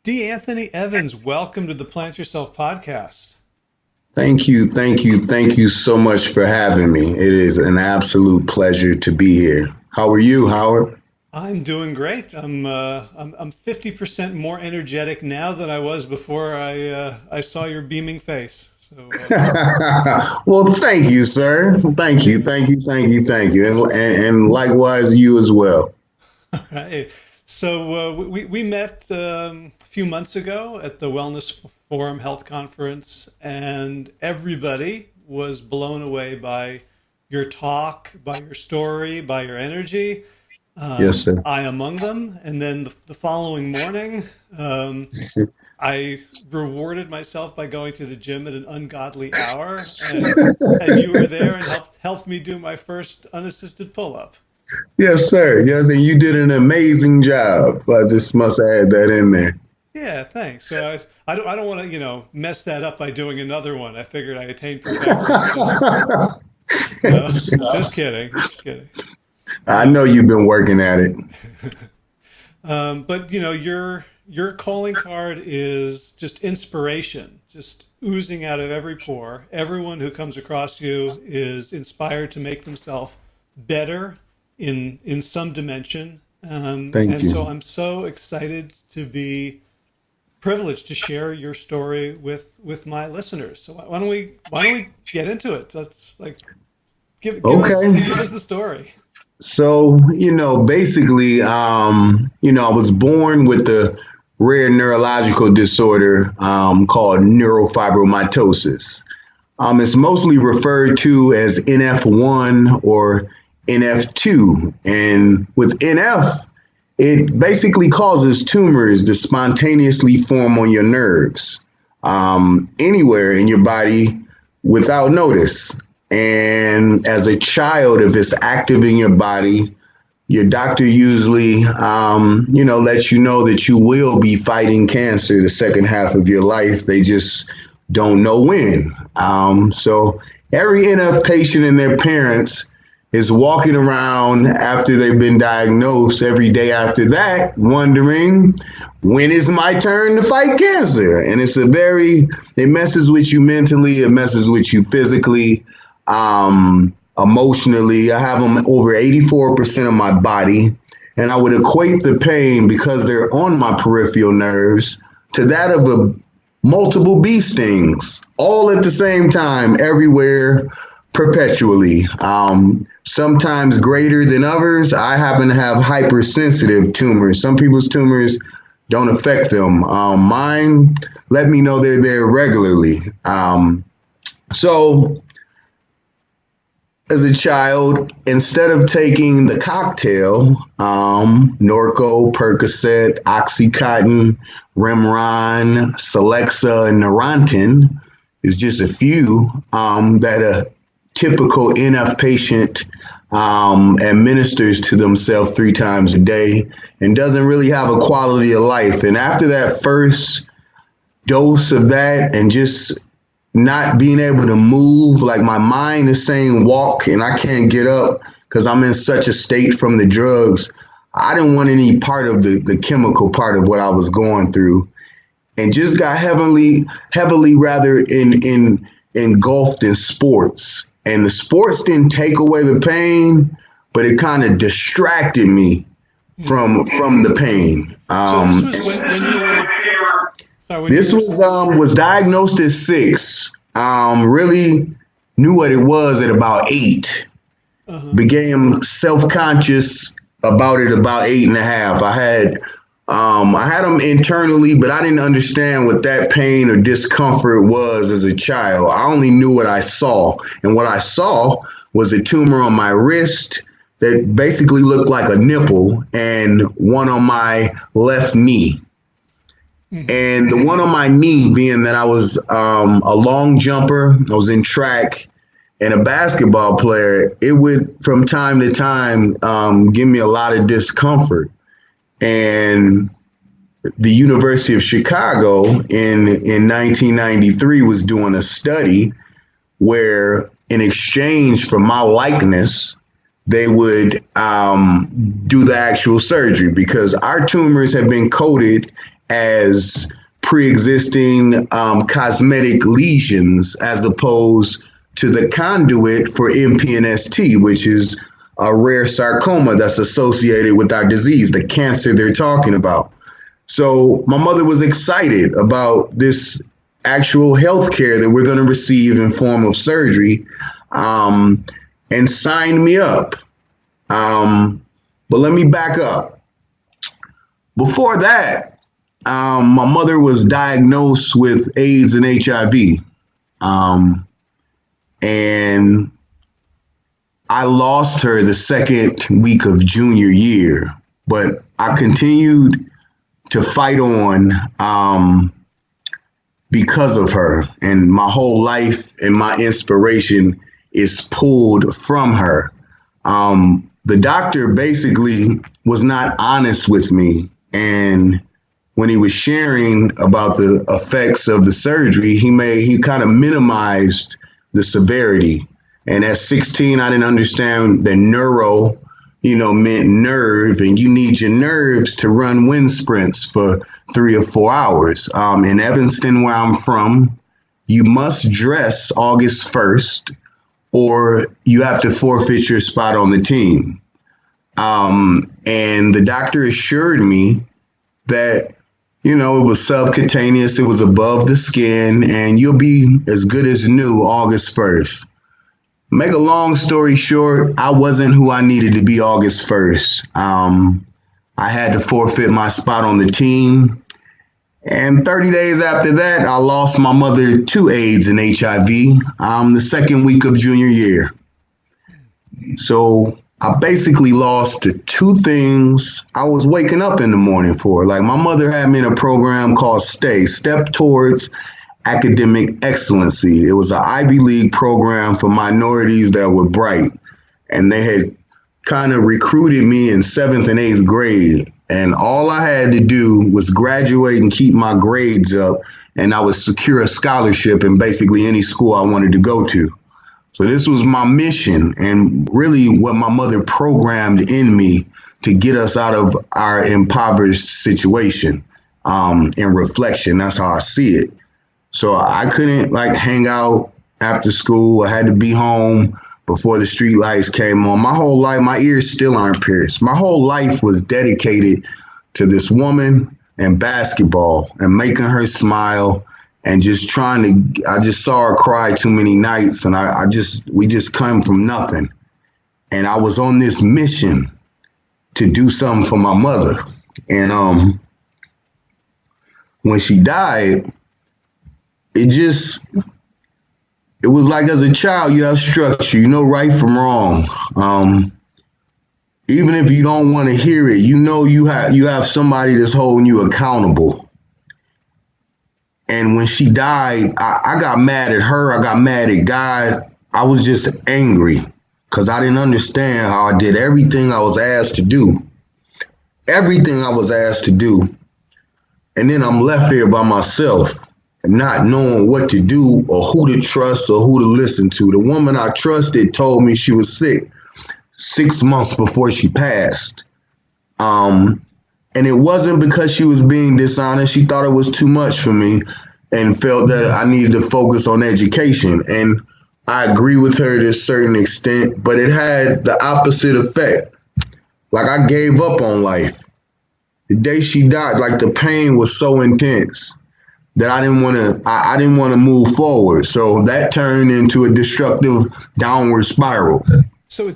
D. Anthony Evans, welcome to the Plant Yourself podcast. Thank you, thank you, thank you so much for having me. It is an absolute pleasure to be here. How are you, Howard? I'm doing great. I'm 50% more energetic now than I was before I saw your beaming face. Well, thank you, sir. Thank you, thank you, thank you, thank you, and likewise you as well. All right. We met a few months ago at the Wellness Forum Health Conference, and everybody was blown away by your talk, by your story, by your energy. Yes, sir. I among them. And then the following morning, I rewarded myself by going to the gym at an ungodly hour, and you were there and helped me do my first unassisted pull-up. Yes, sir. Yes, and you did an amazing job. I just must add that in there. Yeah, thanks. So I don't want to, mess that up by doing another one. I figured I attained perfection. No, just kidding. Just kidding. I know you've been working at it. But your calling card is just inspiration, just oozing out of every pore. Everyone who comes across you is inspired to make themselves better in some dimension. Thank you. So I'm so excited to be privileged to share your story with my listeners. So why don't we get into it? Let's give us the story. So, basically, I was born with a rare neurological disorder called neurofibromatosis. It's mostly referred to as NF1 or NF2. And with NF, it basically causes tumors to spontaneously form on your nerves anywhere in your body without notice. And as a child, if it's active in your body, your doctor usually, lets you know that you will be fighting cancer the second half of your life. They just don't know when. So every NF patient and their parents is walking around after they've been diagnosed every day after that, wondering, when is my turn to fight cancer? And it messes with you mentally, it messes with you physically. Emotionally, I have them over 84% of my body, and I would equate the pain, because they're on my peripheral nerves, to that of multiple bee stings, all at the same time, everywhere, perpetually. Sometimes greater than others. I happen to have hypersensitive tumors. Some people's tumors don't affect them. Mine let me know they're there regularly. So as a child, instead of taking the cocktail, Norco, Percocet, Oxycontin, Remeron, Celexa, and Neurontin is just a few that a typical NF patient administers to themselves 3 times a day and doesn't really have a quality of life. And after that first dose of that, and just not being able to move, like my mind is saying walk and I can't get up because I'm in such a state from the drugs, I didn't want any part of the chemical part of what I was going through, and just got heavily rather engulfed in sports. And the sports didn't take away the pain, but it kind of distracted me from the pain. So this was when you were. Sorry, when This you were, was diagnosed at 6. Really knew what it was at about 8. Became self-conscious about it about 8.5. I had them internally, but I didn't understand what that pain or discomfort was as a child. I only knew what I saw. And what I saw was a tumor on my wrist that basically looked like a nipple, and one on my left knee. And the one on my knee, being that I was a long jumper, I was in track, and a basketball player, it would from time to time give me a lot of discomfort. And the University of Chicago in 1993 was doing a study where, in exchange for my likeness, they would do the actual surgery, because our tumors have been coated as pre-existing cosmetic lesions as opposed to the conduit for MPNST, which is a rare sarcoma that's associated with our disease, the cancer they're talking about. So my mother was excited about this actual health care that we're going to receive in form of surgery, and signed me up. But let me back up. Before that, my mother was diagnosed with AIDS and HIV. And I lost her the second week of junior year, but I continued to fight on because of her. And my whole life and my inspiration is pulled from her. The doctor basically was not honest with me. And when he was sharing about the effects of the surgery, he kind of minimized the severity. And at 16, I didn't understand that neuro, meant nerve, and you need your nerves to run wind sprints for 3 or 4 hours. In Evanston, where I'm from, you must dress August 1st, or you have to forfeit your spot on the team. And the doctor assured me that, it was subcutaneous, it was above the skin, and you'll be as good as new August 1st. Make a long story short, I wasn't who I needed to be August 1st. I had to forfeit my spot on the team. And 30 days after that, I lost my mother to AIDS and HIV, the second week of junior year. So I basically lost the two things I was waking up in the morning for. Like, my mother had me in a program called Step Towards Academic Excellency. It was an Ivy League program for minorities that were bright. And they had kind of recruited me in 7th and 8th grade. And all I had to do was graduate and keep my grades up, and I would secure a scholarship in basically any school I wanted to go to. So this was my mission, and really what my mother programmed in me to get us out of our impoverished situation. In reflection, that's how I see it. So I couldn't hang out after school. I had to be home before the street lights came on. My whole life, my ears still aren't pierced. My whole life was dedicated to this woman and basketball and making her smile and just I just saw her cry too many nights, and we just come from nothing. And I was on this mission to do something for my mother. And when she died, it was like, as a child, you have structure, you know right from wrong. Even if you don't want to hear it, you have somebody that's holding you accountable. And when she died, I got mad at her. I got mad at God. I was just angry because I didn't understand how I did everything I was asked to do. Everything I was asked to do. And then I'm left here by myself, not knowing what to do or who to trust or who to listen to. The woman I trusted told me she was sick 6 months before she passed. And it wasn't because she was being dishonest. She thought it was too much for me and felt that I needed to focus on education. And I agree with her to a certain extent, but it had the opposite effect. Like, I gave up on life. The day she died, the pain was so intense that I didn't want to move forward. So that turned into a destructive downward spiral. So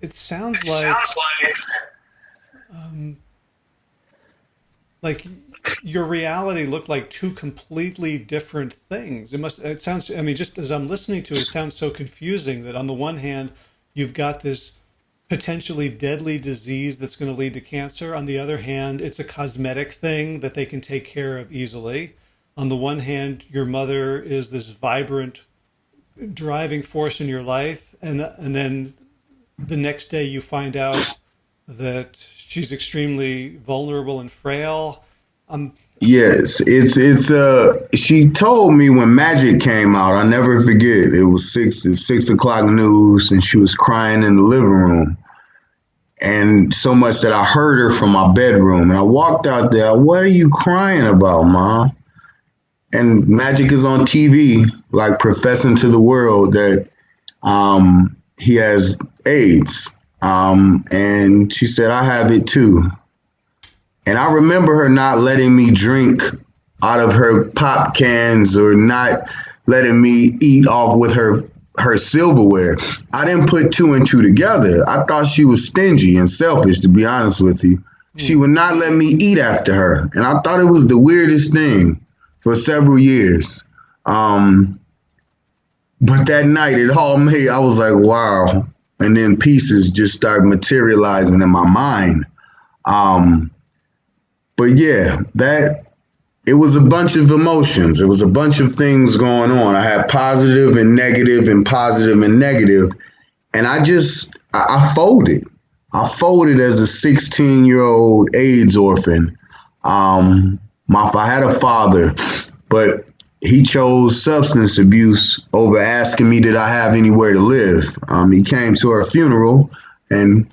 it sounds like your reality looked like two completely different things. Just as I'm listening to it, it sounds so confusing that on the one hand, you've got this potentially deadly disease that's going to lead to cancer. On the other hand, it's a cosmetic thing that they can take care of easily. On the one hand, your mother is this vibrant driving force in your life, and then the next day you find out that she's extremely vulnerable and frail. Yes, she told me when Magic came out, I never forget, it was 6 o'clock news, and she was crying in the living room. And so much that I heard her from my bedroom. And I walked out there, what are you crying about, Mom? And Magic is on TV, like professing to the world that he has AIDS. And she said, I have it too. And I remember her not letting me drink out of her pop cans or not letting me eat off with her silverware. I didn't put two and two together. I thought she was stingy and selfish, to be honest with you. She would not let me eat after her. And I thought it was the weirdest thing for several years. But that night, I was like, wow. And then pieces just started materializing in my mind. But yeah, it was a bunch of emotions. It was a bunch of things going on. I had positive and negative and positive and negative. And I folded. I folded as a 16-year-old AIDS orphan. I had a father, but he chose substance abuse over asking me, did I have anywhere to live? He came to our funeral, and,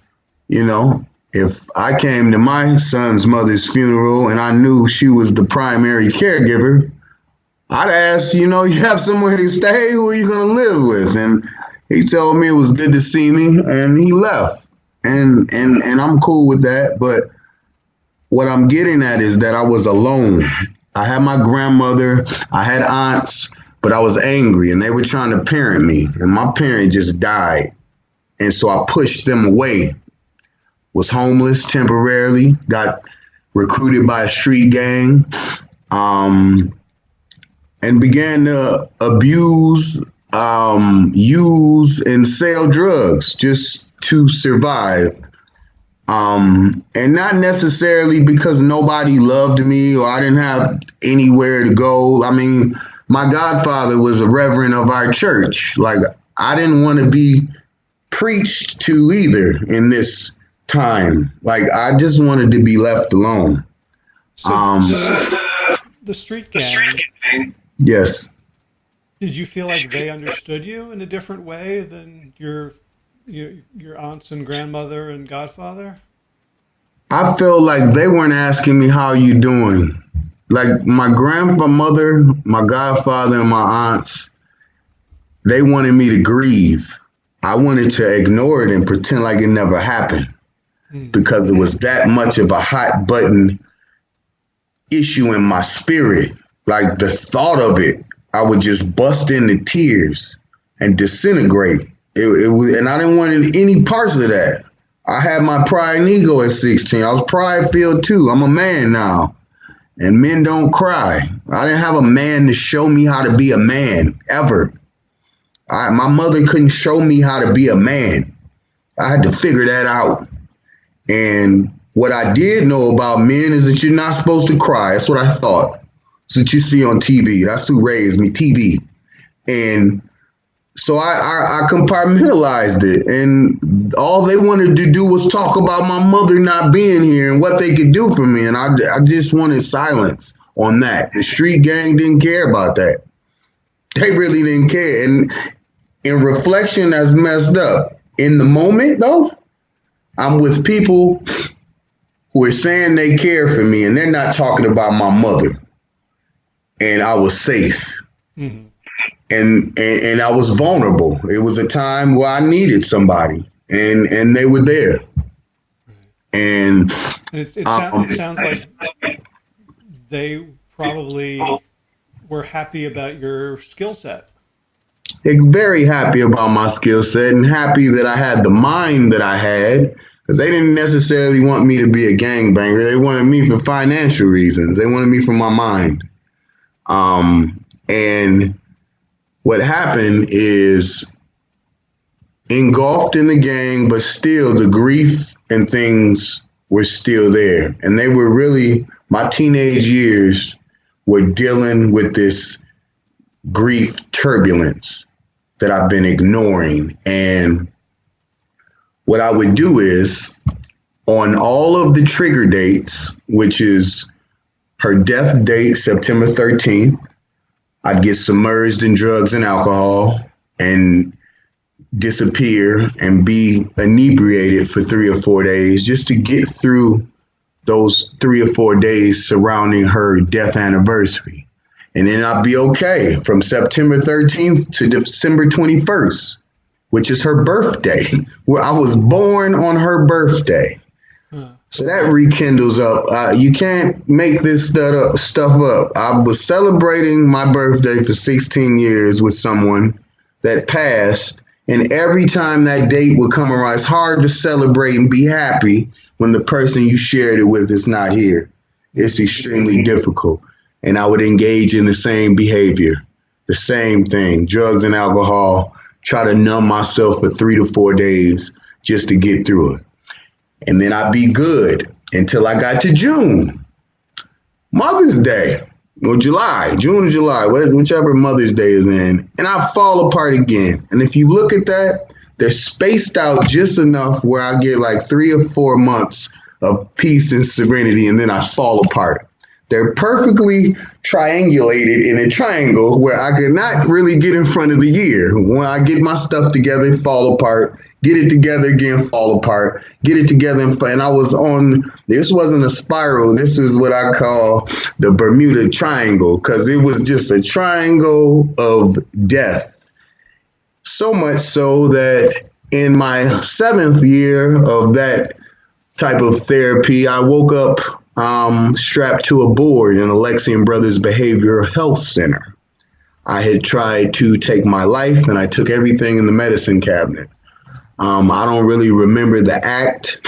if I came to my son's mother's funeral and I knew she was the primary caregiver, I'd ask, you have somewhere to stay? Who are you going to live with? And he told me it was good to see me, and he left. And I'm cool with that. But what I'm getting at is that I was alone. I had my grandmother, I had aunts, but I was angry, and they were trying to parent me. And my parent just died. And so I pushed them away. Was homeless temporarily, got recruited by a street gang, and began to abuse, use, and sell drugs just to survive. And not necessarily because nobody loved me or I didn't have anywhere to go. I mean, my godfather was a reverend of our church. Like, I didn't want to be preached to either in this time. Like, I just wanted to be left alone. So the street gang. Yes. Did you feel like they understood you in a different way than your aunts and grandmother and godfather? I felt like they weren't asking me, how you doing? Like, my grandmother, my godfather, and my aunts, they wanted me to grieve. I wanted to ignore it and pretend like it never happened. Because it was that much of a hot button issue in my spirit. Like, the thought of it, I would just bust into tears and disintegrate. It was, and I didn't want any parts of that. I had my pride and ego at 16. I was pride-filled too. I'm a man now, and men don't cry. I didn't have a man to show me how to be a man, ever. My mother couldn't show me how to be a man. I had to figure that out. And what I did know about men is that you're not supposed to cry. That's what I thought. That's what you see on TV. That's who raised me, TV. And so I compartmentalized it. And all they wanted to do was talk about my mother not being here and what they could do for me. And I just wanted silence on that. The street gang didn't care about that. They really didn't care. And in reflection, that's messed up. In the moment, though, I'm with people who are saying they care for me, and they're not talking about my mother. And I was safe. Mm-hmm. And I was vulnerable. It was a time where I needed somebody, and they were there. And it sounds like they probably were happy about your skill set. They're very happy about my skill set and happy that I had the mind that I had. Because they didn't necessarily want me to be a gangbanger. They wanted me for financial reasons. They wanted me for my mind. And what happened is, engulfed in the gang, but still the grief and things were still there. And they were really, my teenage years were dealing with this grief turbulence that I've been ignoring. And what I would do is, on all of the trigger dates, which is her death date, September 13th, I'd get submerged in drugs and alcohol and disappear and be inebriated for 3 or 4 days just to get through those 3 or 4 days surrounding her death anniversary. And then I'd be okay from September 13th to December 21st, which is her birthday, where I was born on her birthday. So that rekindles up. You can't make this stuff up. I was celebrating my birthday for 16 years with someone that passed. And every time that date would come around, it's hard to celebrate and be happy when the person you shared it with is not here. It's extremely difficult. And I would engage in the same behavior, the same thing, drugs and alcohol, try to numb myself for 3 to 4 days just to get through it. And then I'd be good until I got to June, Mother's Day, or July, June or July, whichever Mother's Day is in, and I fall apart again. And if you look at that, they're spaced out just enough where I get like 3 or 4 months of peace and serenity, and then I fall apart. They're perfectly triangulated in a triangle where I could not really get in front of the year. When I get my stuff together, fall apart, get it together again, fall apart, get it together. And I was on, this wasn't a spiral. This is what I call the Bermuda Triangle, because it was just a triangle of death. So much so that in my 7th year of that type of therapy, I woke up strapped to a board in Alexian Brothers Behavioral Health Center. I had tried to take my life, and I took everything in the medicine cabinet. I don't really remember the act.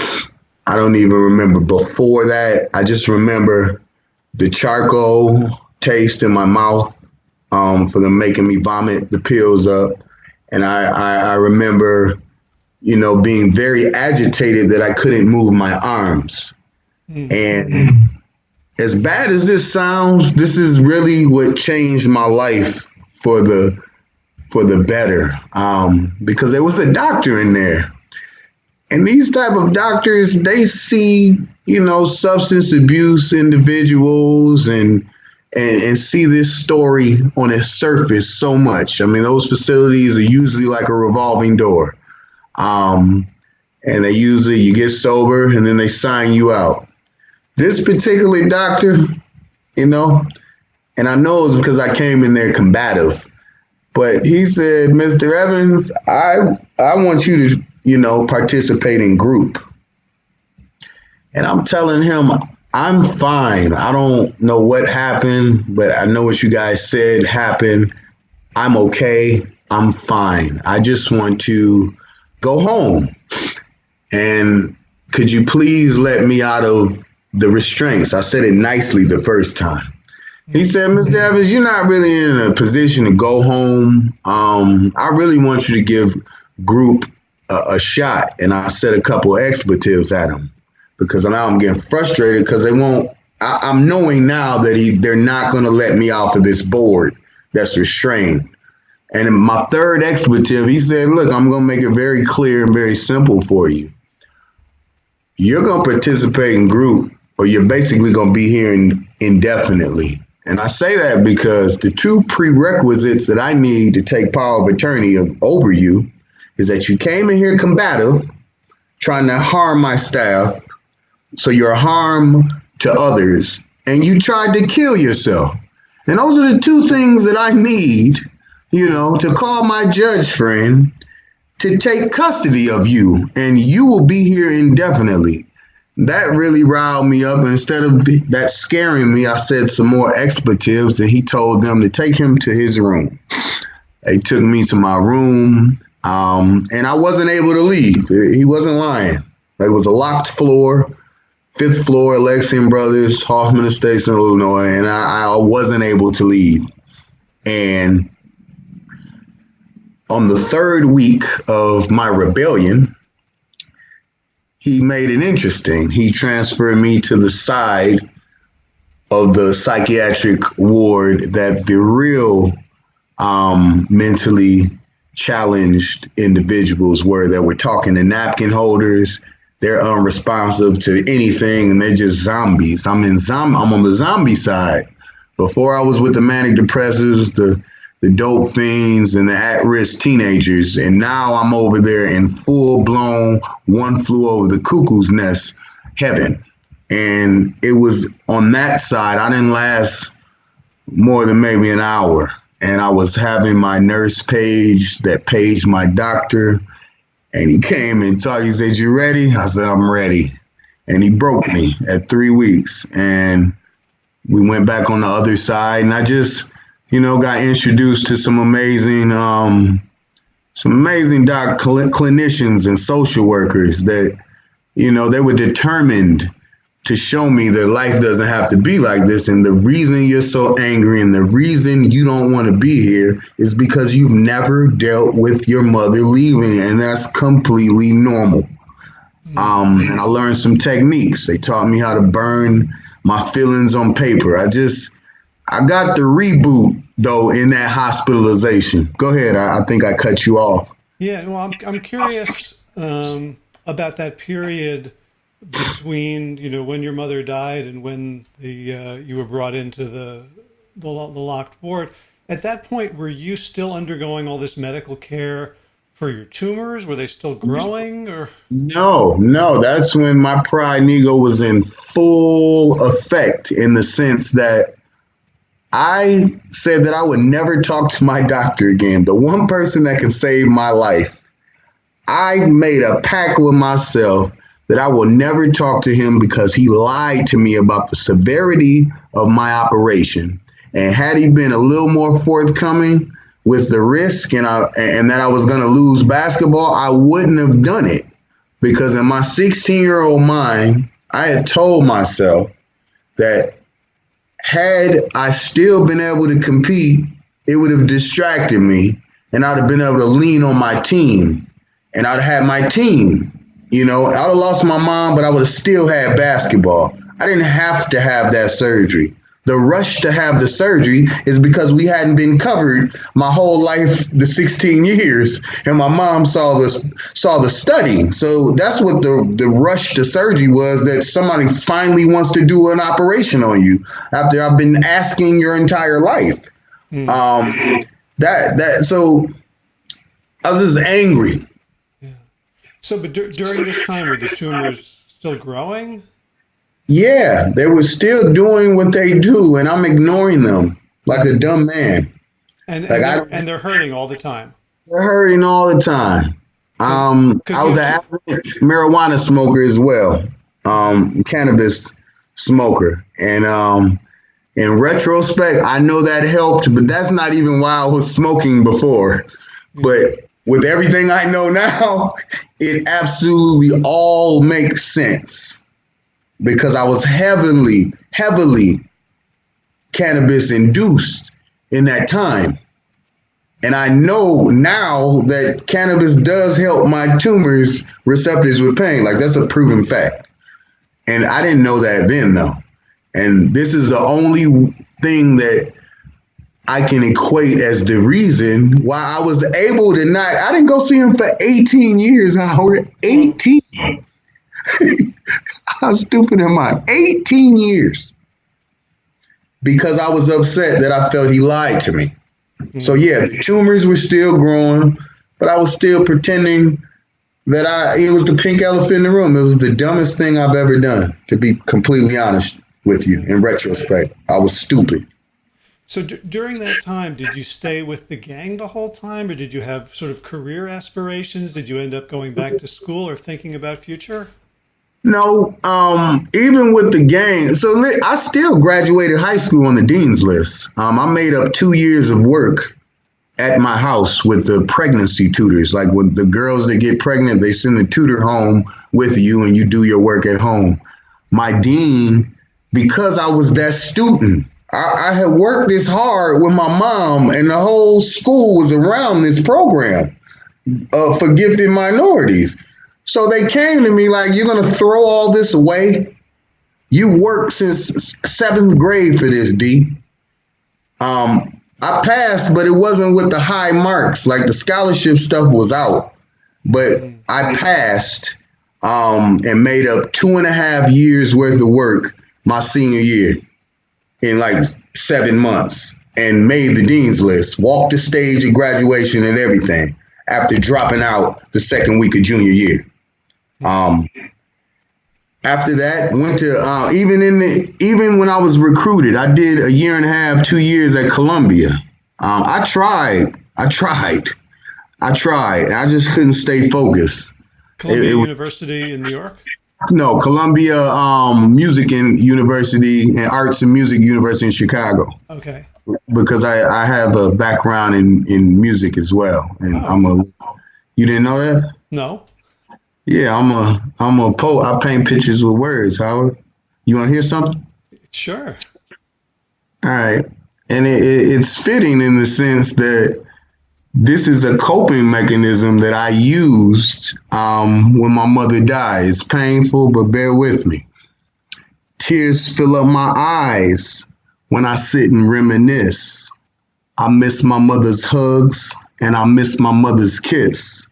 I don't even remember before that. I just remember the charcoal taste in my mouth for them making me vomit the pills up. And I remember, being very agitated that I couldn't move my arms. And as bad as this sounds, this is really what changed my life for the better, because there was a doctor in there. And these type of doctors, they see, substance abuse individuals and see this story on its surface so much. I mean, those facilities are usually like a revolving door. And you get sober and then they sign you out. This particular doctor, and I know it's because I came in there combative, but he said, Mr. Evans, I want you to, participate in group. And I'm telling him, I'm fine. I don't know what happened, but I know what you guys said happened. I'm okay. I'm fine. I just want to go home. And could you please let me out of the restraints? I said it nicely the first time. He said, Mr. Evans, you're not really in a position to go home. I really want you to give group a shot. And I said a couple expletives at him because now I'm getting frustrated because I'm knowing now that they're not going to let me off of this board that's restrained. And in my third expletive, he said, look, I'm going to make it very clear and very simple for you. You're going to participate in group, or you're basically going to be here indefinitely. And I say that because the two prerequisites that I need to take power of attorney over you is that you came in here combative, trying to harm my staff, so you're a harm to others, and you tried to kill yourself. And those are the two things that I need, to call my judge friend to take custody of you, and you will be here indefinitely. That really riled me up. Instead of that scaring me, I said some more expletives, and he told them to take him to his room. They took me to my room, and I wasn't able to leave. He wasn't lying. It was a locked floor, 5th floor, Alexian Brothers, Hoffman Estates in Illinois, and I wasn't able to leave. And on the 3rd week of my rebellion, he made it interesting. He transferred me to the side of the psychiatric ward that the real mentally challenged individuals were, that were talking to napkin holders. They're unresponsive to anything, and they're just zombies. I'm on the zombie side. Before I was with the manic depressives, the dope fiends and the at-risk teenagers. And now I'm over there in full-blown one flew over the cuckoo's nest heaven. And it was on that side, I didn't last more than maybe an hour. And I was having my nurse page that paged my doctor. And he came and talked. He said, "You ready?" I said, "I'm ready." And he broke me at 3 weeks. And we went back on the other side. And I just, got introduced to some amazing clinicians and social workers that, they were determined to show me that life doesn't have to be like this. And the reason you're so angry and the reason you don't want to be here is because you've never dealt with your mother leaving, and that's completely normal. And I learned some techniques. They taught me how to burn my feelings on paper. I got the reboot, though, in that hospitalization. Go ahead. I think I cut you off. Yeah, well, I'm curious about that period between when your mother died and when you were brought into the locked ward. At that point, were you still undergoing all this medical care for your tumors? Were they still growing? Or no, that's when my pride and ego was in full effect, in the sense that I said that I would never talk to my doctor again, the one person that can save my life. I made a pact with myself that I will never talk to him because he lied to me about the severity of my operation. And had he been a little more forthcoming with the risk and that I was going to lose basketball, I wouldn't have done it. Because in my 16-year-old mind, I had told myself that had I still been able to compete, it would have distracted me and I'd have been able to lean on my team. And I'd have had my team. I'd have lost my mom, but I would have still had basketball. I didn't have to have that surgery. The rush to have the surgery is because we hadn't been covered my whole life, the 16 years, and my mom saw the study. So that's what the rush to surgery was, that somebody finally wants to do an operation on you after I've been asking your entire life. So I was just angry. So, but during this time, were the tumors still growing? Yeah, they were still doing what they do, and I'm ignoring them like a dumb man. And they're hurting all the time. They're hurting all the time. I was an avid marijuana smoker as well, cannabis smoker. And in retrospect, I know that helped, but that's not even why I was smoking before. But with everything I know now, it absolutely all makes sense, because I was heavily cannabis induced in that time. And I know now that cannabis does help my tumors receptors with pain. Like, that's a proven fact. And I didn't know that then, though. And this is the only thing that I can equate as the reason why I was able to not. I didn't go see him for 18 years, Howard. 18. How stupid am I? 18 years. Because I was upset that I felt he lied to me. So yeah, the tumors were still growing, but I was still pretending that it was the pink elephant in the room. It was the dumbest thing I've ever done, to be completely honest with you. In retrospect, I was stupid. So during that time, did you stay with the gang the whole time, or did you have sort of career aspirations? Did you end up going back to school or thinking about future? No, even with the gang. So I still graduated high school on the dean's list. I made up 2 years of work at my house with the pregnancy tutors. Like, with the girls that get pregnant, they send the tutor home with you and you do your work at home. My dean, because I was that student, I had worked this hard with my mom, and the whole school was around this program for gifted minorities. So they came to me like, "You're going to throw all this away? You worked since 7th grade for this, D." I passed, but it wasn't with the high marks. Like, the scholarship stuff was out, but I passed and made up 2.5 years worth of work my senior year in like 7 months. and made the dean's list, walked the stage at graduation and everything after dropping out the second week of junior year. Um, After that, went to even when I was recruited, I did a year and a half, 2 years at Columbia. I tried. I just couldn't stay focused. Columbia University in New York? No, Columbia Music and University and Arts and Music University in Chicago. Okay. Because I have a background in music as well, and You didn't know that? No. Yeah, I'm a poet. I paint pictures with words, Howard. You want to hear something? Sure. All right. And it's fitting in the sense that this is a coping mechanism that I used when my mother died. It's painful, but bear with me. Tears fill up my eyes when I sit and reminisce. I miss my mother's hugs and I miss my mother's kiss.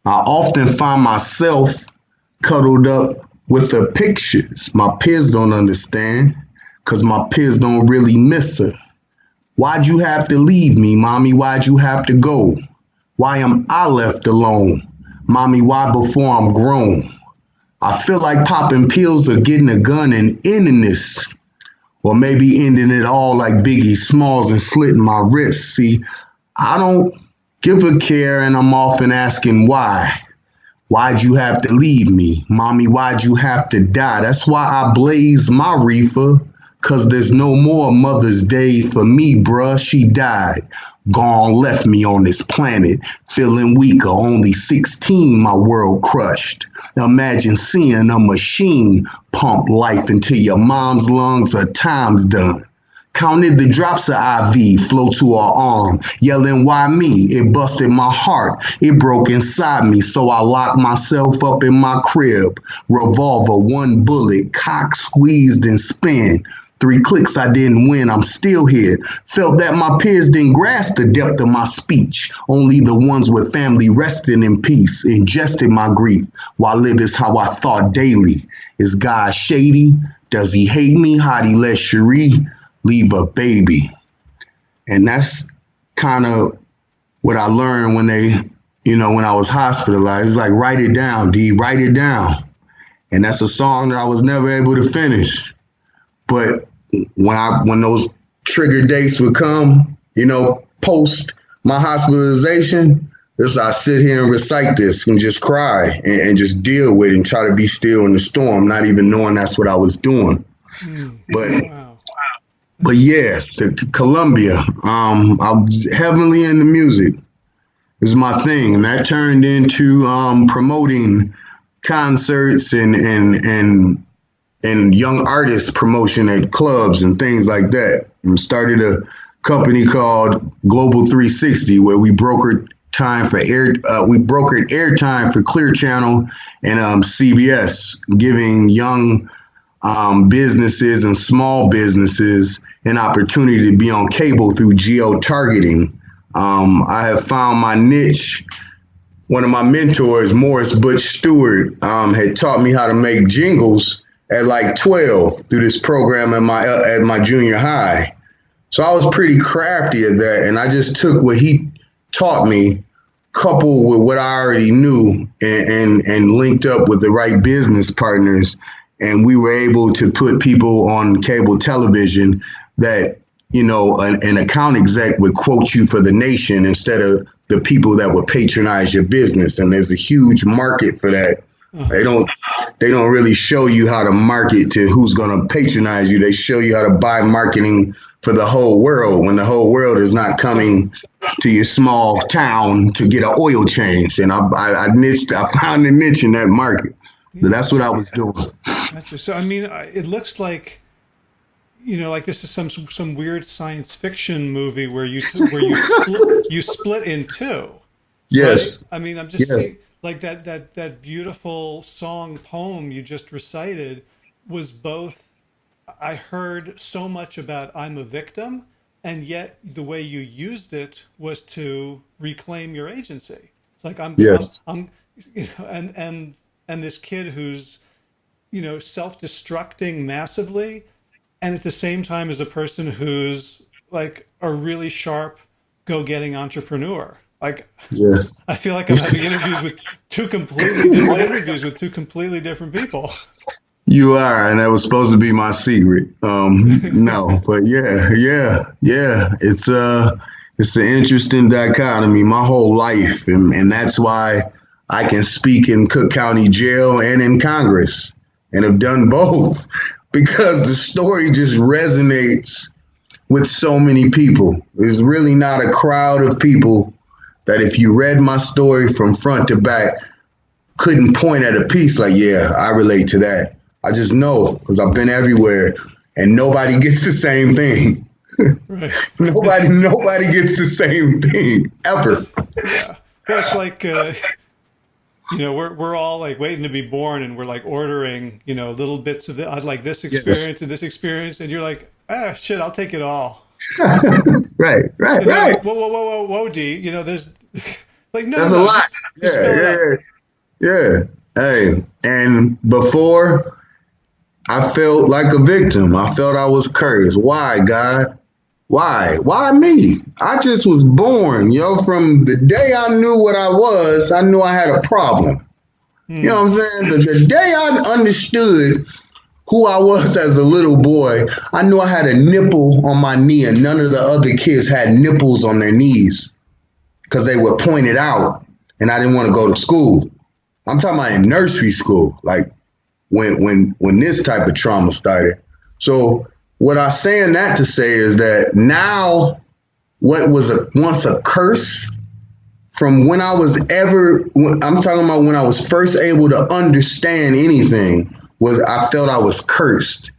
I often find myself cuddled up with her pictures. My peers don't understand because my peers don't really miss her. Why'd you have to leave me, mommy? Why'd you have to go? Why am I left alone? Mommy, why before I'm grown? I feel like popping pills or getting a gun and ending this. Or maybe ending it all like Biggie Smalls and slitting my wrists. See, I don't give a care and I'm often asking why. Why'd you have to leave me? Mommy, why'd you have to die? That's why I blaze my reefer. Cause there's no more Mother's Day for me, bruh. She died. Gone, left me on this planet. Feeling weaker, only 16, my world crushed. Imagine seeing a machine pump life into your mom's lungs, her time's done. Counted the drops of IV flow to her arm, yelling, why me? It busted my heart. It broke inside me, so I locked myself up in my crib. Revolver, one bullet, cock squeezed and spin. 3 clicks, I didn't win, I'm still here. Felt that my peers didn't grasp the depth of my speech. Only the ones with family resting in peace ingested my grief. While live is how I thought daily. Is God shady? Does he hate me? How'd he let Cherie leave a baby? And that's kind of what I learned when when I was hospitalized. It's like, write it down, D, write it down. And that's a song that I was never able to finish. But when those trigger dates would come, post my hospitalization, I sit here and recite this and just cry and just deal with it and try to be still in the storm, not even knowing that's what I was doing. But yeah, the Columbia, I'm heavily into music. Is my thing, and that turned into promoting concerts and young artist promotion at clubs and things like that. And started a company called Global 360 where we brokered airtime for Clear Channel and CBS, giving young businesses and small businesses an opportunity to be on cable through geo-targeting. I have found my niche. One of my mentors, Morris Butch Stewart, had taught me how to make jingles at like 12 through this program at my junior high. So I was pretty crafty at that, and I just took what he taught me, coupled with what I already knew, and linked up with the right business partners, and we were able to put people on cable television that an account exec would quote you for the nation instead of the people that would patronize your business, and there's a huge market for that. They don't really show you how to market to who's going to patronize you. They show you how to buy marketing for the whole world when the whole world is not coming to your small town to get an oil change. And I found a niche in that market. But that's what I was doing. Gotcha. So, I mean, it looks like, like this is some weird science fiction movie where you split in two. Yes. Right? I mean, I'm just saying, like that beautiful poem you just recited was both, I heard so much about I'm a victim, and yet the way you used it was to reclaim your agency. It's like I'm and this kid who's self-destructing massively, and at the same time as a person who's like a really sharp, go-getting entrepreneur. Like, Yes. I feel like I'm having interviews with two completely different interviews with two completely different people. You are, and that was supposed to be my secret. No, but yeah. It's an interesting dichotomy. My whole life, and that's why I can speak in Cook County Jail and in Congress, and have done both, because the story just resonates with so many people. There's really not a crowd of people that, if you read my story from front to back, couldn't point at a piece like, yeah, I relate to that. I just know, because I've been everywhere, and nobody gets the same thing. Right. Nobody gets the same thing ever. Yeah. Well, it's like, we're all like waiting to be born, and we're like ordering, little bits of it. I'd like this experience and this experience. And you're like, shit, I'll take it all. Right. Like, whoa, D. There's like, no, There's a lot. Just fill it up. Yeah. Hey, and before, I felt like a victim. I felt I was cursed. Why, God? Why me? I just was born, From the day I knew what I was, I knew I had a problem. You know what I'm saying? The day I understood who I was as a little boy, I knew I had a nipple on my knee, and none of the other kids had nipples on their knees, because they were pointed out, and I didn't want to go to school. I'm talking about in nursery school, like when this type of trauma started. So what I'm saying that to say is that now, what was once a curse, from when I was I'm talking about when I was first able to understand anything, was I felt I was cursed.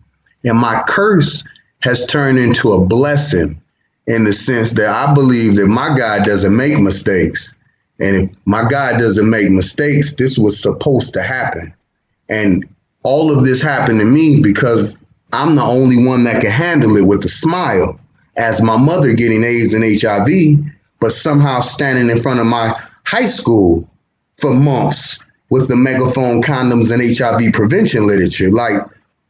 And my curse has turned into a blessing, in the sense that I believe that my God doesn't make mistakes. And if my God doesn't make mistakes, this was supposed to happen. And all of this happened to me because I'm the only one that can handle it with a smile, as my mother getting AIDS and HIV, but somehow standing in front of my high school for months with the megaphone, condoms, and HIV prevention literature. Like,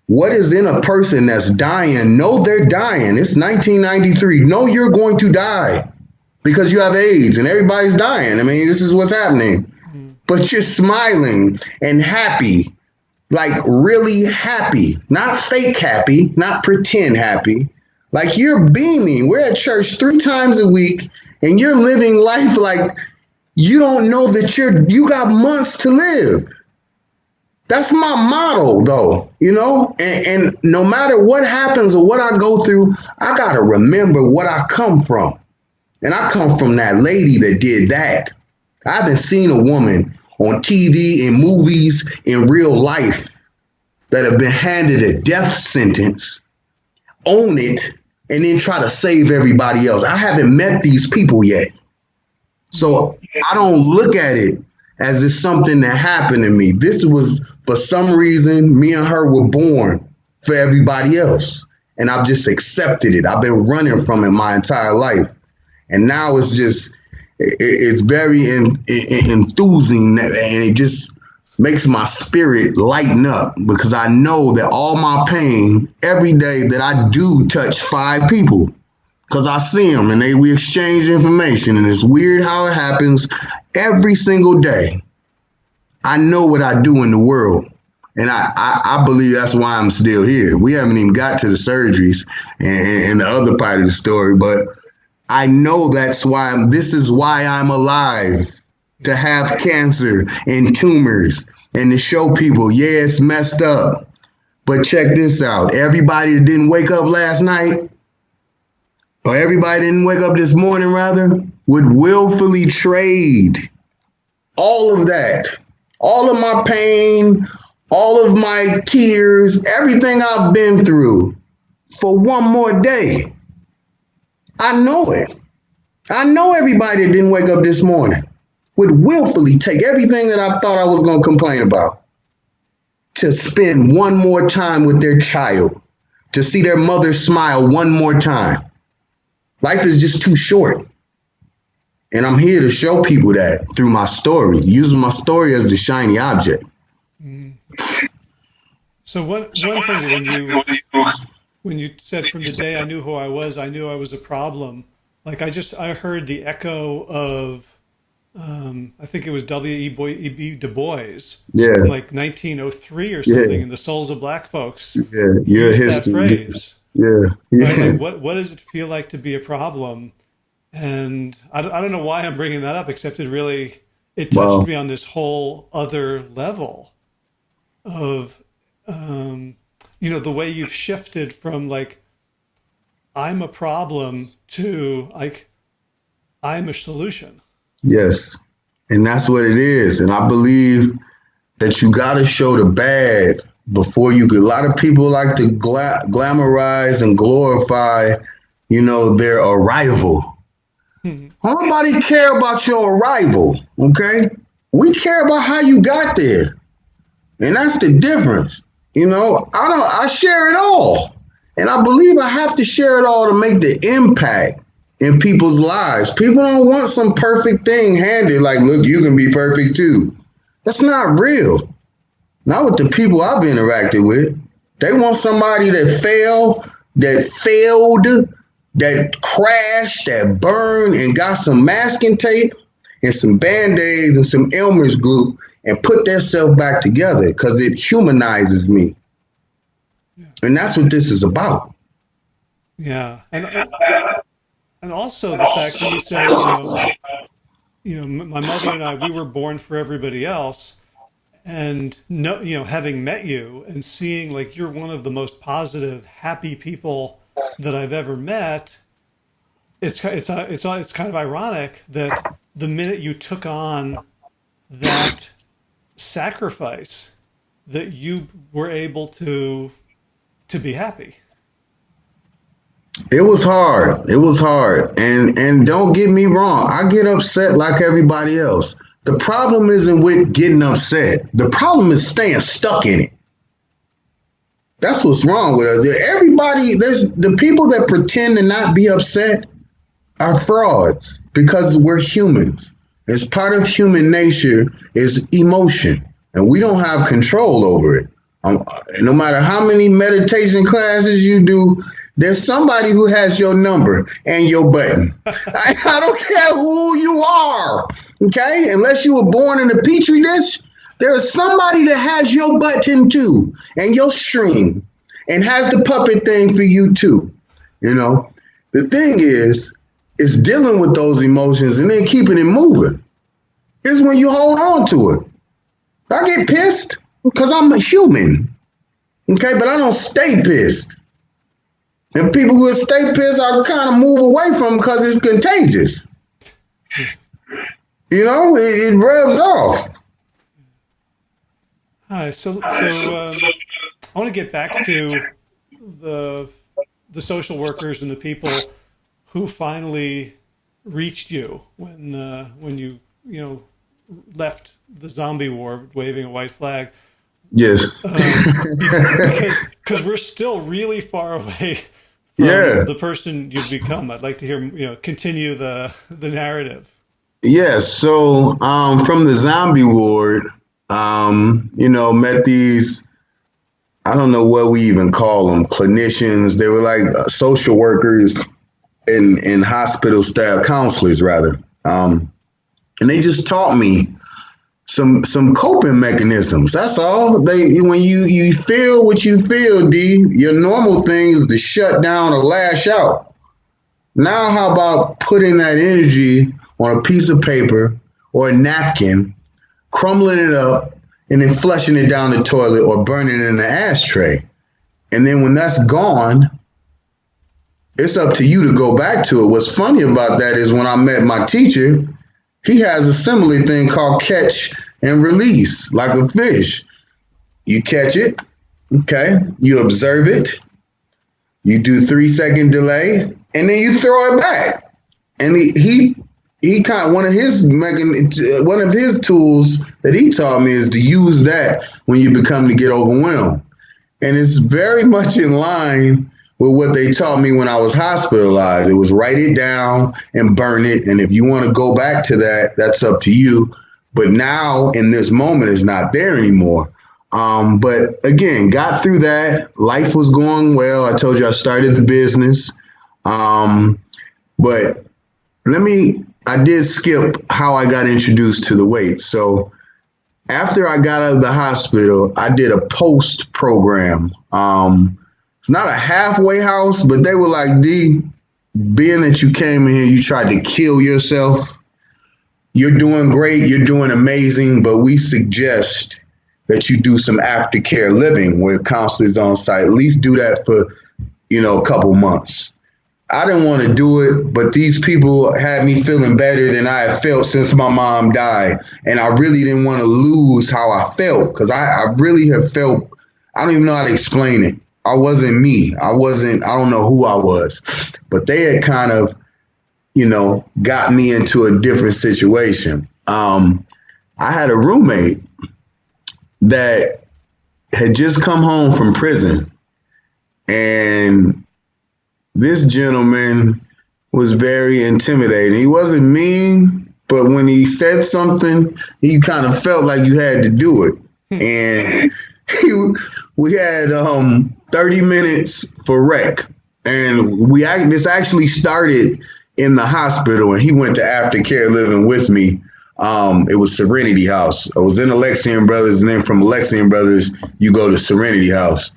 what is in a person that's dying? No, they're dying. It's 1993. No, you're going to die because you have AIDS and everybody's dying. I mean, this is what's happening. But you're smiling and happy, like really happy, not fake happy, not pretend happy. Like, you're beaming. We're at church 3 times a week, and you're living life like you don't know that you got months to live. That's my motto, though, and no matter what happens or what I go through, I got to remember what I come from. And I come from that lady that did that. I haven't seen a woman on TV, in movies, in real life, that have been handed a death sentence, own it, and then try to save everybody else. I haven't met these people yet. So I don't look at it as it's something that happened to me. This was, for some reason, me and her were born for everybody else. And I've just accepted it. I've been running from it my entire life. And now it's just, it's very enthusing, and it just makes my spirit lighten up, because I know that all my pain, every day that I do touch 5 people, because I see them and we exchange information, and it's weird how it happens every single day. I know what I do in the world, and I believe that's why I'm still here. We haven't even got to the surgeries and the other part of the story, but I know that's why this is why I'm alive, to have cancer and tumors, and to show people, yeah, it's messed up, but check this out. Everybody that didn't wake up last night, or everybody didn't wake up this morning, rather, would willfully trade all of that, all of my pain, all of my tears, everything I've been through, for one more day. I know it. I know everybody that didn't wake up this morning would willfully take everything that I thought I was going to complain about to spend one more time with their child, to see their mother smile one more time. Life is just too short. And I'm here to show people that through my story, using my story as the shiny object. So one thing, when you said from the day I knew who I was, I knew I was a problem. Like I heard the echo of, I think it was W.E.B. Du Bois from Yeah, like 1903 or something, yeah, and the Souls of Black Folks yeah. Your used that history. phrase, Yeah, right? yeah. Like, what does it feel like to be a problem? And I don't know why I'm bringing that up, except it touched Well, me on this whole other level of, the way you've shifted from like, I'm a problem to like, I'm a solution. yes. And that's what it is. And I believe that you got to show the bad before you could. A lot of people like to glamorize and glorify, their arrival. Nobody care about your arrival, okay? We care about how you got there. And that's the difference. I share it all. And I believe I have to share it all to make the impact in people's lives. People don't want some perfect thing handed like, look, you can be perfect too. That's not real. Not with the people I've interacted with. They want somebody that failed, that crashed, that burned, and got some masking tape and some band-aids and some Elmer's glue and put themselves back together because it humanizes me. Yeah. And that's what this is about. Yeah. And also the fact that you said, my mother and I, we were born for everybody else. And no, having met you and seeing like you're one of the most positive, happy people that I've ever met, it's kind of ironic that the minute you took on that sacrifice, that you were able to be happy. It was hard. It was hard. And don't get me wrong, I get upset like everybody else. The problem isn't with getting upset. The problem is staying stuck in it. That's what's wrong with us. There's the people that pretend to not be upset are frauds because we're humans. It's part of human nature is emotion, and we don't have control over it. No matter how many meditation classes you do, there's somebody who has your number and your button. I don't care who you are, okay? Unless you were born in a petri dish, there is somebody that has your button too and your string and has the puppet thing for you too. The thing is dealing with those emotions and then keeping it moving. Is when you hold on to it. I get pissed because I'm a human, okay? But I don't stay pissed. And people who stay pissed, I kind of move away from because it's contagious. It rubs off. All right, so I want to get back to the social workers and the people who finally reached you when you left the zombie war waving a white flag. Yes. Because we're still really far away from the person you've become. I'd like to hear, continue the narrative. Yes. So from the zombie ward, met these, I don't know what we even call them, clinicians. They were like social workers and hospital staff, counselors rather. And they just taught me some coping mechanisms. That's all. When you feel what you feel, D, your normal thing is to shut down or lash out. Now how about putting that energy on a piece of paper or a napkin, crumbling it up, and then flushing it down the toilet or burning it in the ashtray. And then when that's gone, it's up to you to go back to it. What's funny about that is when I met my teacher, he has a similar thing called catch and release, like a fish. You catch it, okay? You observe it. You do 3-second delay, and then you throw it back. And he kind of one of his tools that he taught me is to use that when you become to get overwhelmed. And it's very much in line with what they taught me when I was hospitalized. It was write it down and burn it. And if you want to go back to that, that's up to you. But now in this moment, it's not there anymore. But again, got through that. Life was going well. I told you I started the business. But I did skip how I got introduced to the weights. So after I got out of the hospital, I did a post program. It's not a halfway house, but they were like, D, being that you came in here, you tried to kill yourself. You're doing great. You're doing amazing. But we suggest that you do some aftercare living where counselors on site. At least do that for, a couple months. I didn't want to do it, but these people had me feeling better than I had felt since my mom died. And I really didn't want to lose how I felt because I really have felt, I don't even know how to explain it. I wasn't me. I don't know who I was, but they had kind of, got me into a different situation. I had a roommate that had just come home from prison, and this gentleman was very intimidating. He wasn't mean, but when he said something, you kind of felt like you had to do it. And we had 30 minutes for rec. And this actually started in the hospital, and he went to aftercare living with me. It was Serenity House. I was in Alexian Brothers, and then from Alexian Brothers, you go to Serenity House.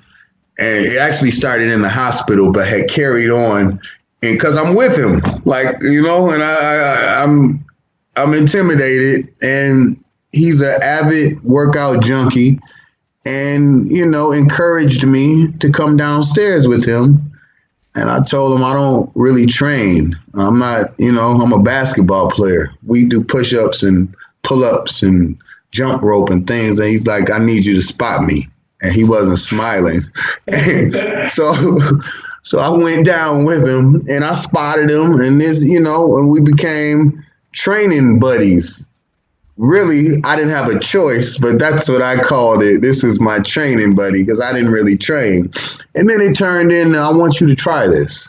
And it actually started in the hospital, but had carried on. And because I'm with him, and I'm intimidated, and he's an avid workout junkie, and, encouraged me to come downstairs with him. And I told him I don't really train. I'm not, I'm a basketball player. We do push-ups and pull-ups and jump rope and things. And he's like, I need you to spot me. And he wasn't smiling. So I went down with him and I spotted him, and and we became training buddies. Really, I didn't have a choice, but that's what I called it. This is my training buddy because I didn't really train. And then it turned into, I want you to try this.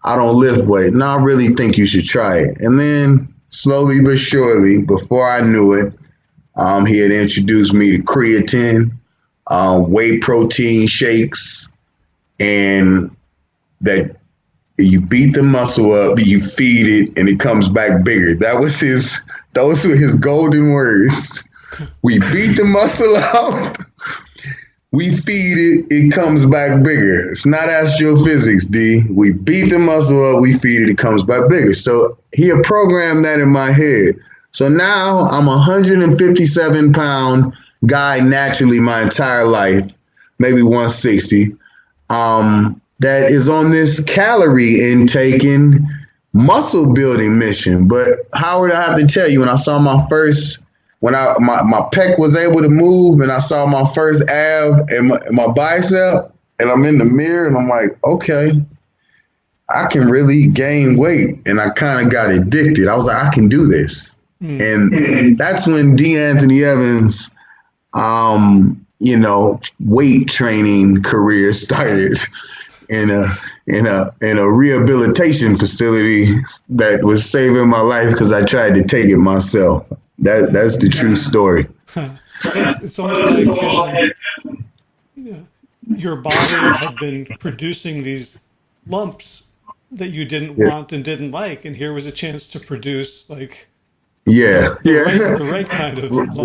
I don't lift weight. No, I really think you should try it. And then slowly but surely, before I knew it, he had introduced me to creatine, whey protein shakes, and that you beat the muscle up, you feed it, and it comes back bigger. Those were his golden words. We beat the muscle up, we feed it, it comes back bigger. It's not astrophysics, D. We beat the muscle up, we feed it, it comes back bigger. So he had programmed that in my head. So now I'm a 157-pound guy naturally my entire life, maybe 160, that is on this calorie intaking muscle building mission. But Howard, I have to tell you, when I saw my pec was able to move, and I saw my first ab and my bicep, and I'm in the mirror and I'm like, okay, I can really gain weight. And I kind of got addicted. I was like, I can do this. And that's when D. Anthony Evans, weight training career started in a rehabilitation facility that was saving my life because I tried to take it myself. That's the true story. It's almost like your body had been producing these lumps that you didn't want and didn't like, and here was a chance to produce the right kind of lumps.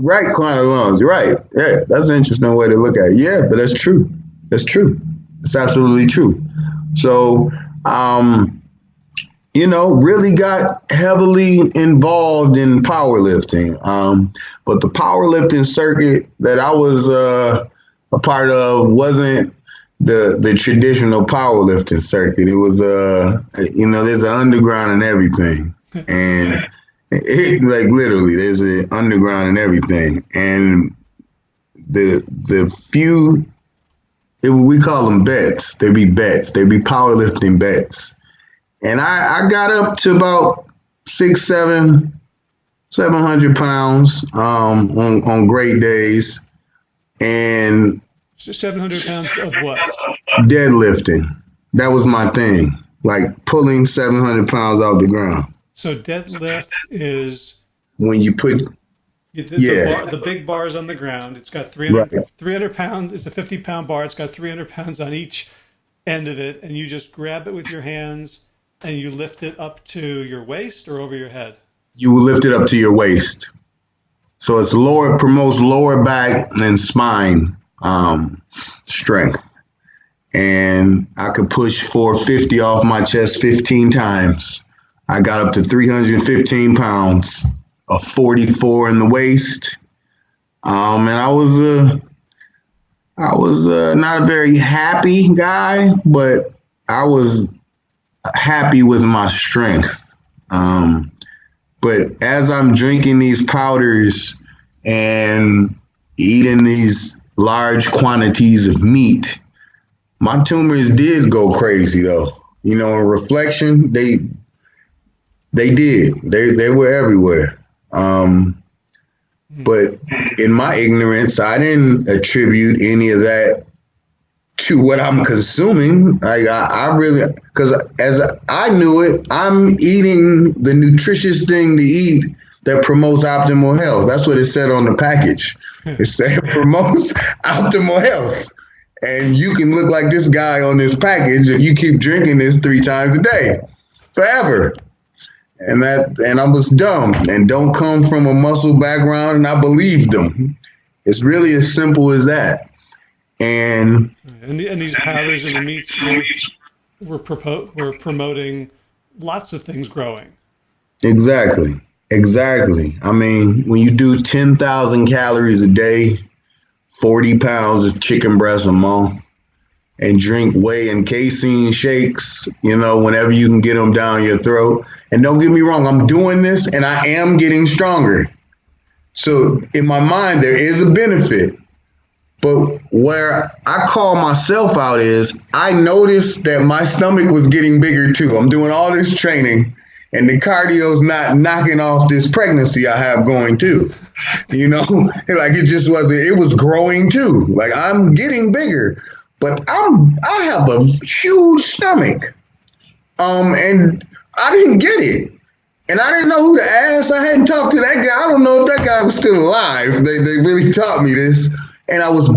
Right kind of lumps. Right. Yeah, that's an interesting way to look at it. Yeah, but that's true. That's true. It's absolutely true. So, really got heavily involved in powerlifting. But the powerlifting circuit that I was a part of wasn't the traditional powerlifting circuit. It was, there's an underground and everything. And it, literally, there's an underground and everything. And the few, we call them bets. They be bets. They be powerlifting bets. And I got up to about 700 pounds on great days. And 700 pounds of what? Deadlifting. That was my thing. Pulling 700 pounds off the ground. So deadlift is when you put Yeah. The big bar is on the ground. It's got Right. 300 pounds. It's a 50-pound bar. It's got 300 pounds on each end of it. And you just grab it with your hands and you lift it up to your waist or over your head. You will lift it up to your waist. So it's lower, promotes lower back and spine strength. And I could push 450 off my chest 15 times. I got up to 315 pounds, a 44 in the waist. And I was not a very happy guy, but I was happy with my strength. But as I'm drinking these powders and eating these large quantities of meat, my tumors did go crazy though. You know, in reflection, they did. They were everywhere. But in my ignorance, I didn't attribute any of that to what I'm consuming. I really, because as I knew it, I'm eating the nutritious thing to eat that promotes optimal health. That's what it said on the package. It said promotes optimal health. And you can look like this guy on this package if you keep drinking this 3 times a day, forever. And I was dumb and don't come from a muscle background, and I believed them. It's really as simple as that. And these powders and the meats were promoting lots of things growing. Exactly. I mean, when you do 10,000 calories a day, 40 pounds of chicken breast a month, and drink whey and casein shakes, you know, whenever you can get them down your throat. And don't get me wrong, I'm doing this and I am getting stronger. So in my mind, there is a benefit. But where I call myself out is I noticed that my stomach was getting bigger too. I'm doing all this training and the cardio's not knocking off this pregnancy I have going too. You know, like it just wasn't, it was growing too. Like I'm getting bigger, but I have a huge stomach. And I didn't get it. And I didn't know who to ask. I hadn't talked to that guy. I don't know if that guy was still alive. They really taught me this. And I was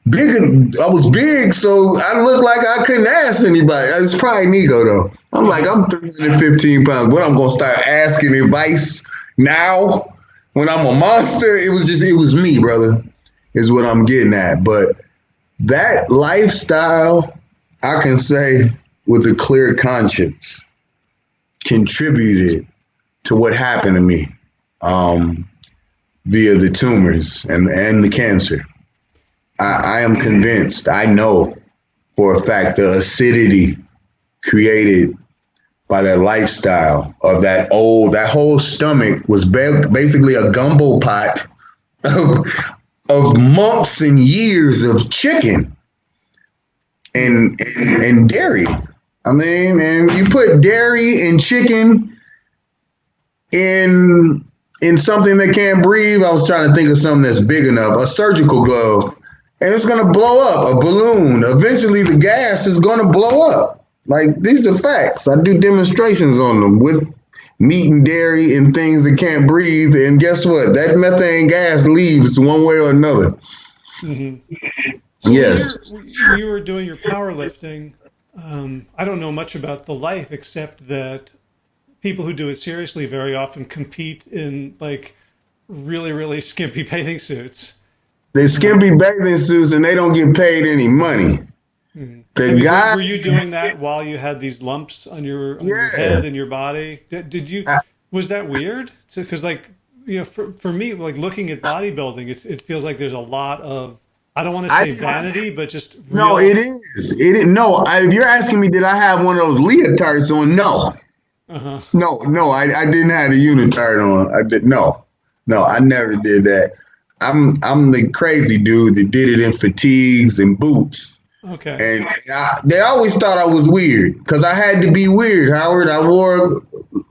big, so I looked like I couldn't ask anybody. It's probably an ego, though. I'm like, I'm 315 pounds. What, I'm going to start asking advice now when I'm a monster? It was me, brother, is what I'm getting at. But that lifestyle, I can say with a clear conscience, contributed to what happened to me via the tumors and the cancer. I am convinced, I know for a fact, the acidity created by that lifestyle of that whole stomach was basically a gumbo pot of months and years of chicken and dairy. I mean, and you put dairy and chicken in something that can't breathe. I was trying to think of something that's big enough, a surgical glove. And it's going to blow up, a balloon. Eventually, the gas is going to blow up. Like, these are facts. I do demonstrations on them with meat and dairy and things that can't breathe. And guess what? That methane gas leaves one way or another. Mm-hmm. So yes. When you were doing your powerlifting, I don't know much about the life except that people who do it seriously very often compete in, like, really, really skimpy bathing suits. They skimpy bathing suits and they don't get paid any money. Mm-hmm. The guys, were you doing that while you had these lumps on your head and your body? Did you? Was that weird? Because, like, you know, for me, like looking at bodybuilding, it feels like there's a lot of, I don't want to say vanity, but just real. No, it is. No, if you're asking me, did I have one of those leotards on? No. Uh-huh. No, I didn't have the unitard on. No, I never did that. I'm the crazy dude that did it in fatigues and boots. Okay. And they always thought I was weird because I had to be weird, Howard. I wore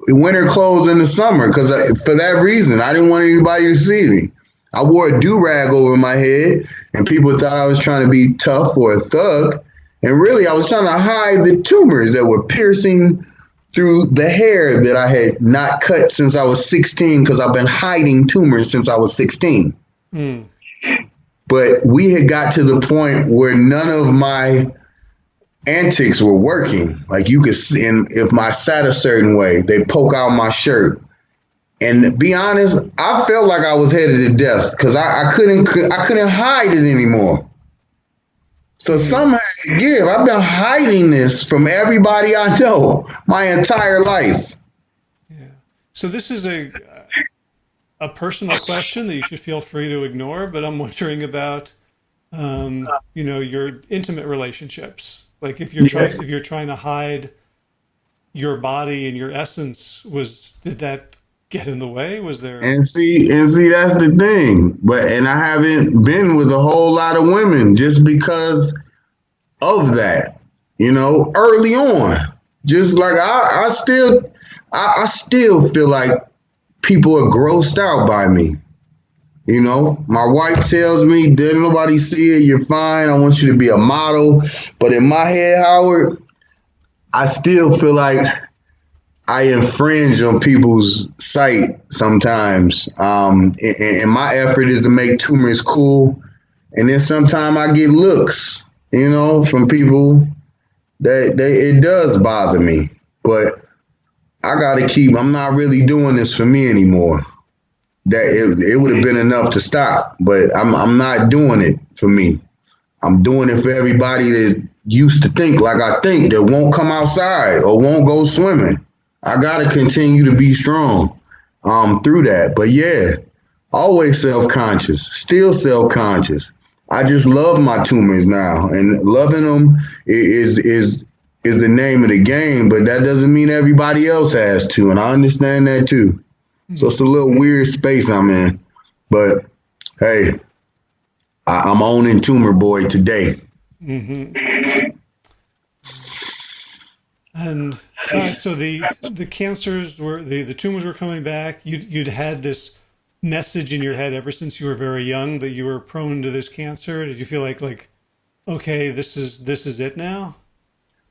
winter clothes in the summer because for that reason, I didn't want anybody to see me. I wore a do-rag over my head and people thought I was trying to be tough or a thug. And really, I was trying to hide the tumors that were piercing through the hair that I had not cut since I was 16 because I've been hiding tumors since I was 16. Mm. But we had got to the point where none of my antics were working. Like you could see, and if I sat a certain way, they poke out my shirt. And to be honest, I felt like I was headed to death because I couldn't hide it anymore. So something had to give. I've been hiding this from everybody I know my entire life. Yeah. So this is a personal question that you should feel free to ignore, but I'm wondering about, your intimate relationships. Like if you're trying to hide your body and your essence, did that get in the way? Was there? And see, that's the thing. And I haven't been with a whole lot of women just because of that, early on. Just like I still feel like people are grossed out by me. My wife tells me, didn't nobody see it, you're fine, I want you to be a model. But in my head, Howard, I still feel like I infringe on people's sight sometimes. And my effort is to make Tumors cool. And then sometimes I get looks, from people that it does bother me. But I'm not really doing this for me anymore. That it would have been enough to stop, but I'm not doing it for me. I'm doing it for everybody that used to think like I think, that won't come outside or won't go swimming. I got to continue to be strong through that. But yeah, always self-conscious, still self-conscious. I just love my tumors now, and loving them is the name of the game, but that doesn't mean everybody else has to, and I understand that too. So it's a little weird space I'm in, but hey, I'm owning Tumor Boy today. Mm-hmm. And all right, so the cancers were the tumors were coming back. You'd had this message in your head ever since you were very young that you were prone to this cancer. Did you feel like okay, this is it now?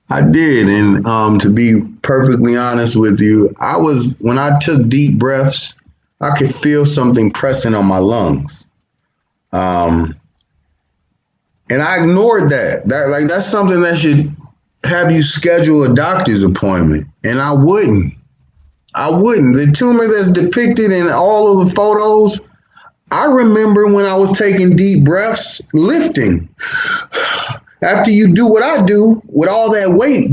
I did, and to be perfectly honest with you, when I took deep breaths, I could feel something pressing on my lungs, and I ignored that. That's something that should have you schedule a doctor's appointment, and I wouldn't. The tumor that's depicted in all of the photos, I remember when I was taking deep breaths, lifting. After you do what I do with all that weight,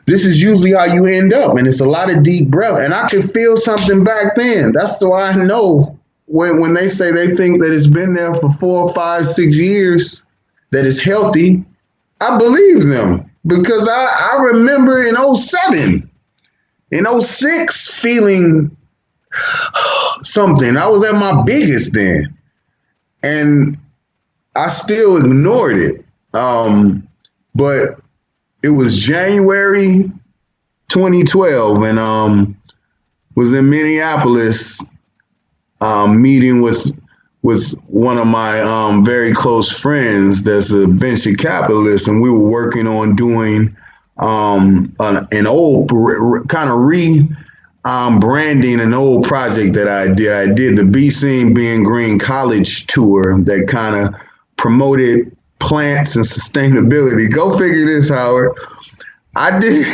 this is usually how you end up. And it's a lot of deep breath. And I could feel something back then. That's why I know when they say they think that it's been there for 4, 5, 6 years, that it's healthy, I believe them. Because I remember in 07, in 06, feeling something. I was at my biggest then. And I still ignored it. But it was January 2012, and was in Minneapolis, meeting with one of my very close friends that's a venture capitalist, and we were working on doing an old kind of branding an old project that I did. I did the Be Seen Being Green college tour that kind of promoted plants and sustainability. Go figure this, Howard. I did.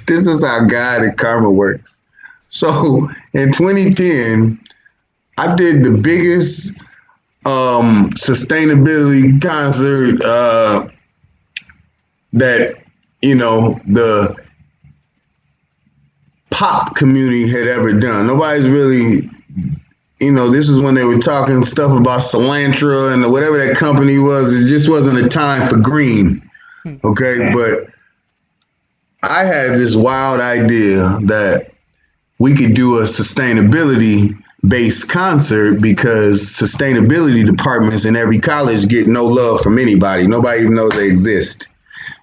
This is how God and karma works. So in 2010, I did the biggest sustainability concert that, the pop community had ever done. Nobody's really, this is when they were talking stuff about cilantro and whatever that company was. It just wasn't a time for green. Okay. But I had this wild idea that we could do a sustainability based concert because sustainability departments in every college get no love from anybody. Nobody even knows they exist.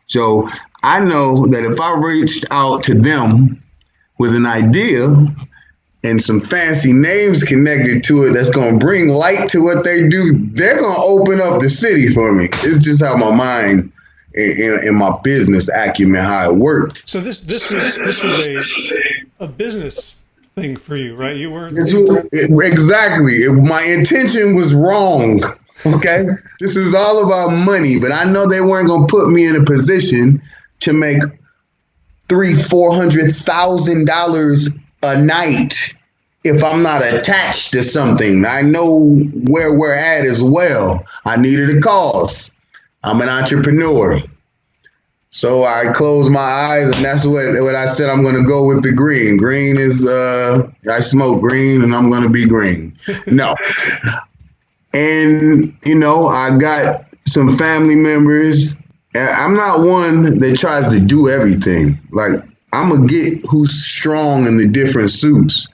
So I know that if I reached out to them with an idea and some fancy names connected to it that's going to bring light to what they do, they're going to open up the city for me. It's just how my mind in my business acumen, how it worked. So this was a business thing for you, right? You weren't exactly. My intention was wrong. Okay, this is all about money, but I know they weren't gonna put me in a position to make $300,000-$400,000 a night if I'm not attached to something. I know where we're at as well. I needed a cause. I'm an entrepreneur. So I closed my eyes, and that's what I said. I'm going to go with the green. Green is, I smoke green, and I'm going to be green. No. And, I got some family members. I'm not one that tries to do everything. Like, I'm going to get who's strong in the different suits,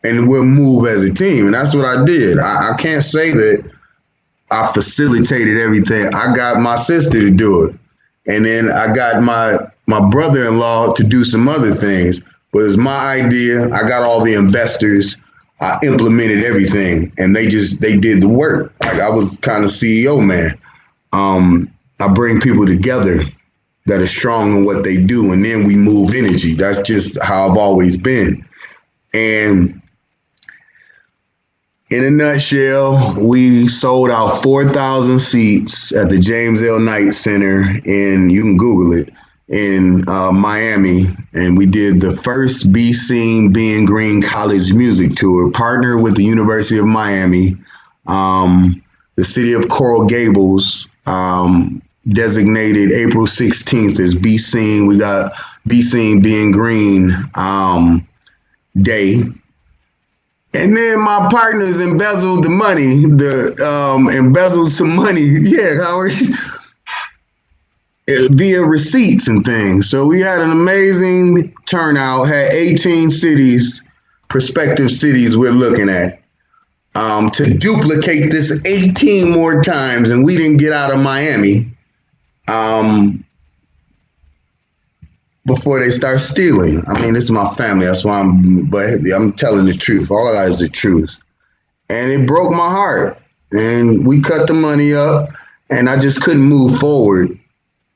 and we'll move as a team. And that's what I did. I can't say that I facilitated everything. I got my sister to do it. And then I got my brother-in-law to do some other things. But it was my idea. I got all the investors. I implemented everything. And they did the work. Like, I was kind of CEO, man. I bring people together that are strong in what they do. And then we move energy. That's just how I've always been. And in a nutshell, we sold out 4,000 seats at the James L. Knight Center you can Google it, in Miami. And we did the first Be Seen, Being Green college music tour, partnered with the University of Miami. The city of Coral Gables designated April 16th as Be Seen. We got Be Seen, Being Green Day. And then my partners embezzled the money, embezzled some money, Howard, via receipts and things. So we had an amazing turnout, had 18 cities, prospective cities we're looking at, to duplicate this 18 more times, and we didn't get out of Miami before they start stealing. I mean, this is my family. That's why I'm telling the truth. All of that is the truth. And it broke my heart. And we cut the money up, and I just couldn't move forward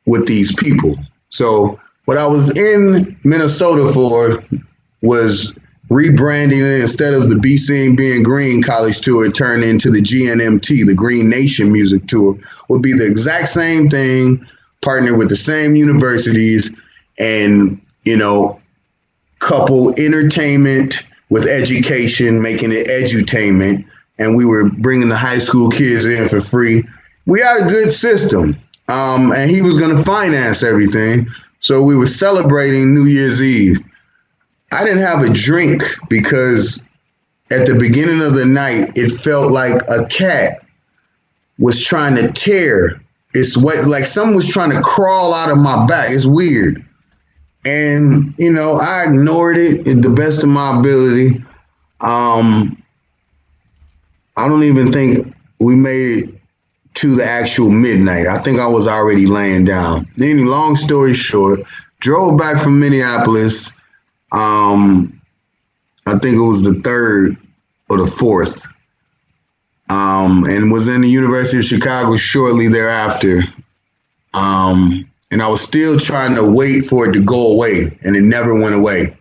with these people. So what I was in Minnesota for was rebranding it. Instead of the Be Seen, Being Green college tour, it turned into the GNMT, the Green Nation music tour. Would be the exact same thing, partnered with the same universities, and, couple entertainment with education, making it edutainment. And we were bringing the high school kids in for free. We had a good system. And he was going to finance everything. So we were celebrating New Year's Eve. I didn't have a drink because at the beginning of the night, it felt like a cat was trying to tear its way, like someone was trying to crawl out of my back. It's weird. And, I ignored it to the best of my ability. I don't even think we made it to the actual midnight. I think I was already laying down. Then, long story short, drove back from Minneapolis. I think it was the 3rd or the 4th. And was in the University of Chicago shortly thereafter. And I was still trying to wait for it to go away, and it never went away.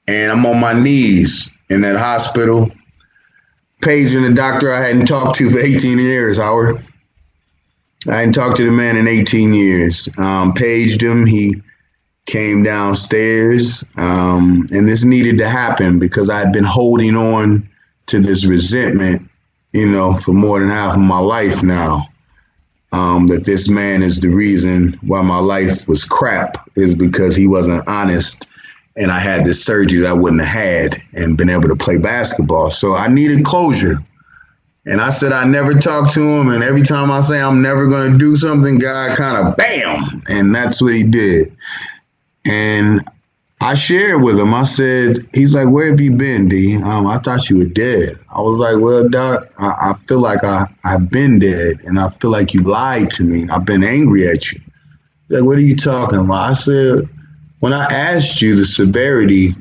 And I'm on my knees in that hospital, paging the doctor I hadn't talked to for 18 years, Howard. I hadn't talked to the man in 18 years. Paged him. He came downstairs, and this needed to happen because I had been holding on to this resentment, for more than half of my life now. That this man is the reason why my life was crap, is because he wasn't honest, and I had this surgery that I wouldn't have had and been able to play basketball. So I needed closure. And I said I never talked to him, and every time I say I'm never going to do something, God kind of bam, and that's what he did. And I shared with him. I said, he's like, "Where have you been, D? I thought you were dead." I was like, "Well, Doc, I feel like I've been dead, and I feel like you lied to me. I've been angry at you." He's like, "What are you talking about?" I said, "When I asked you the severity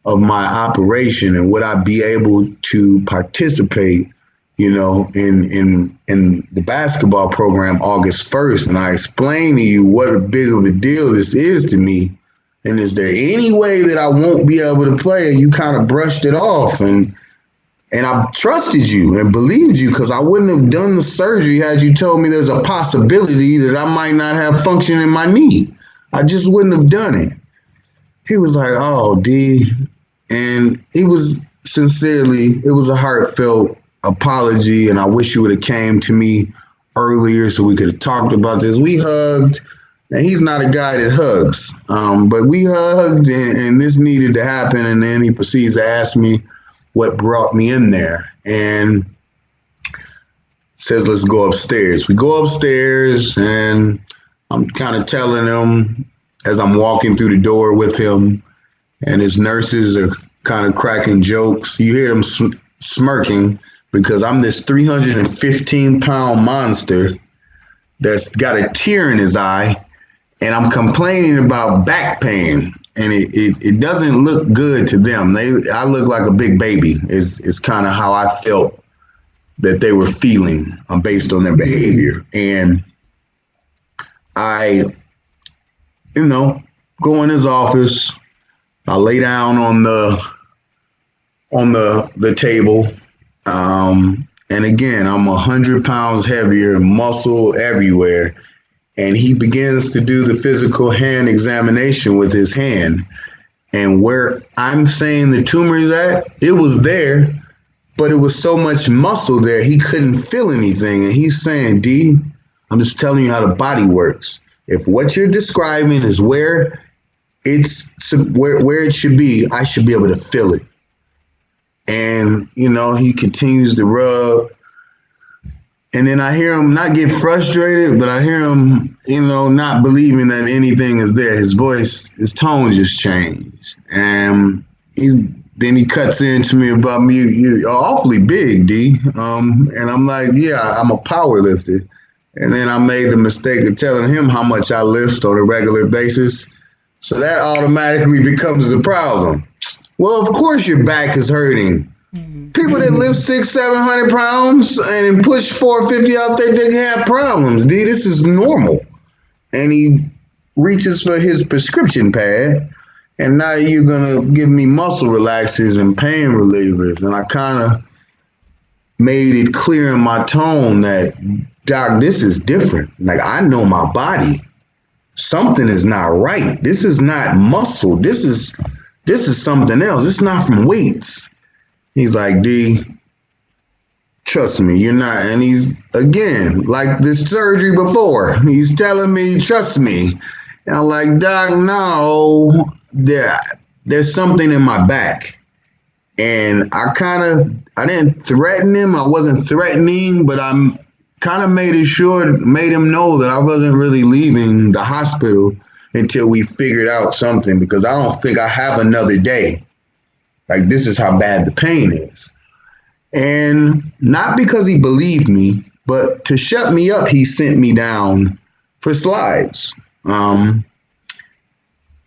of my operation and would I be able to participate in the basketball program August 1st, and I explained to you what big of a deal this is to me. And is there any way that I won't be able to play? And you kind of brushed it off. And I trusted you and believed you because I wouldn't have done the surgery had you told me there's a possibility that I might not have function in my knee. I just wouldn't have done it. He was like, oh, D. And he was sincerely, it was a heartfelt apology. And I wish you would have came to me earlier so we could have talked about this. We hugged. And he's not a guy that hugs. But we hugged and this needed to happen. And then he proceeds to ask me what brought me in there and says, let's go upstairs. We go upstairs and I'm kind of telling him as I'm walking through the door with him, and his nurses are kind of cracking jokes. You hear them smirking because I'm this 315-pound monster that's got a tear in his eye, and I'm complaining about back pain. And it doesn't look good to them. I look like a big baby is kind of how I felt that they were feeling based on their behavior. And I, go in his office. I lay down on the table. And again, I'm 100 pounds heavier, muscle everywhere. And he begins to do the physical hand examination with his hand. And where I'm saying the tumor is at, it was there, but it was so much muscle there, he couldn't feel anything. And he's saying, D, I'm just telling you how the body works. If what you're describing is where it should be, I should be able to feel it. And, he continues to rub. And then I hear him not get frustrated, but I hear him, not believing that anything is there. His voice, his tone just changed. And then he cuts into me about me, you're awfully big, D. And I'm like, yeah, I'm a power lifter. And then I made the mistake of telling him how much I lift on a regular basis. So that automatically becomes the problem. Well, of course your back is hurting. People that lift 600-700 pounds and push 450 out there, they have problems. D, this is normal. And he reaches for his prescription pad, and now you're gonna give me muscle relaxers and pain relievers. And I kind of made it clear in my tone that, Doc, this is different. Like, I know my body. Something is not right. This is not muscle. This is something else. It's not from weights. He's like, D, trust me, you're not. And he's, again, like this surgery before, he's telling me, trust me. And I'm like, Doc, no, there's something in my back. And I didn't threaten him. I wasn't threatening, but I'm kind of made him know that I wasn't really leaving the hospital until we figured out something, because I don't think I have another day. Like, this is how bad the pain is. And not because he believed me, but to shut me up, he sent me down for slides. And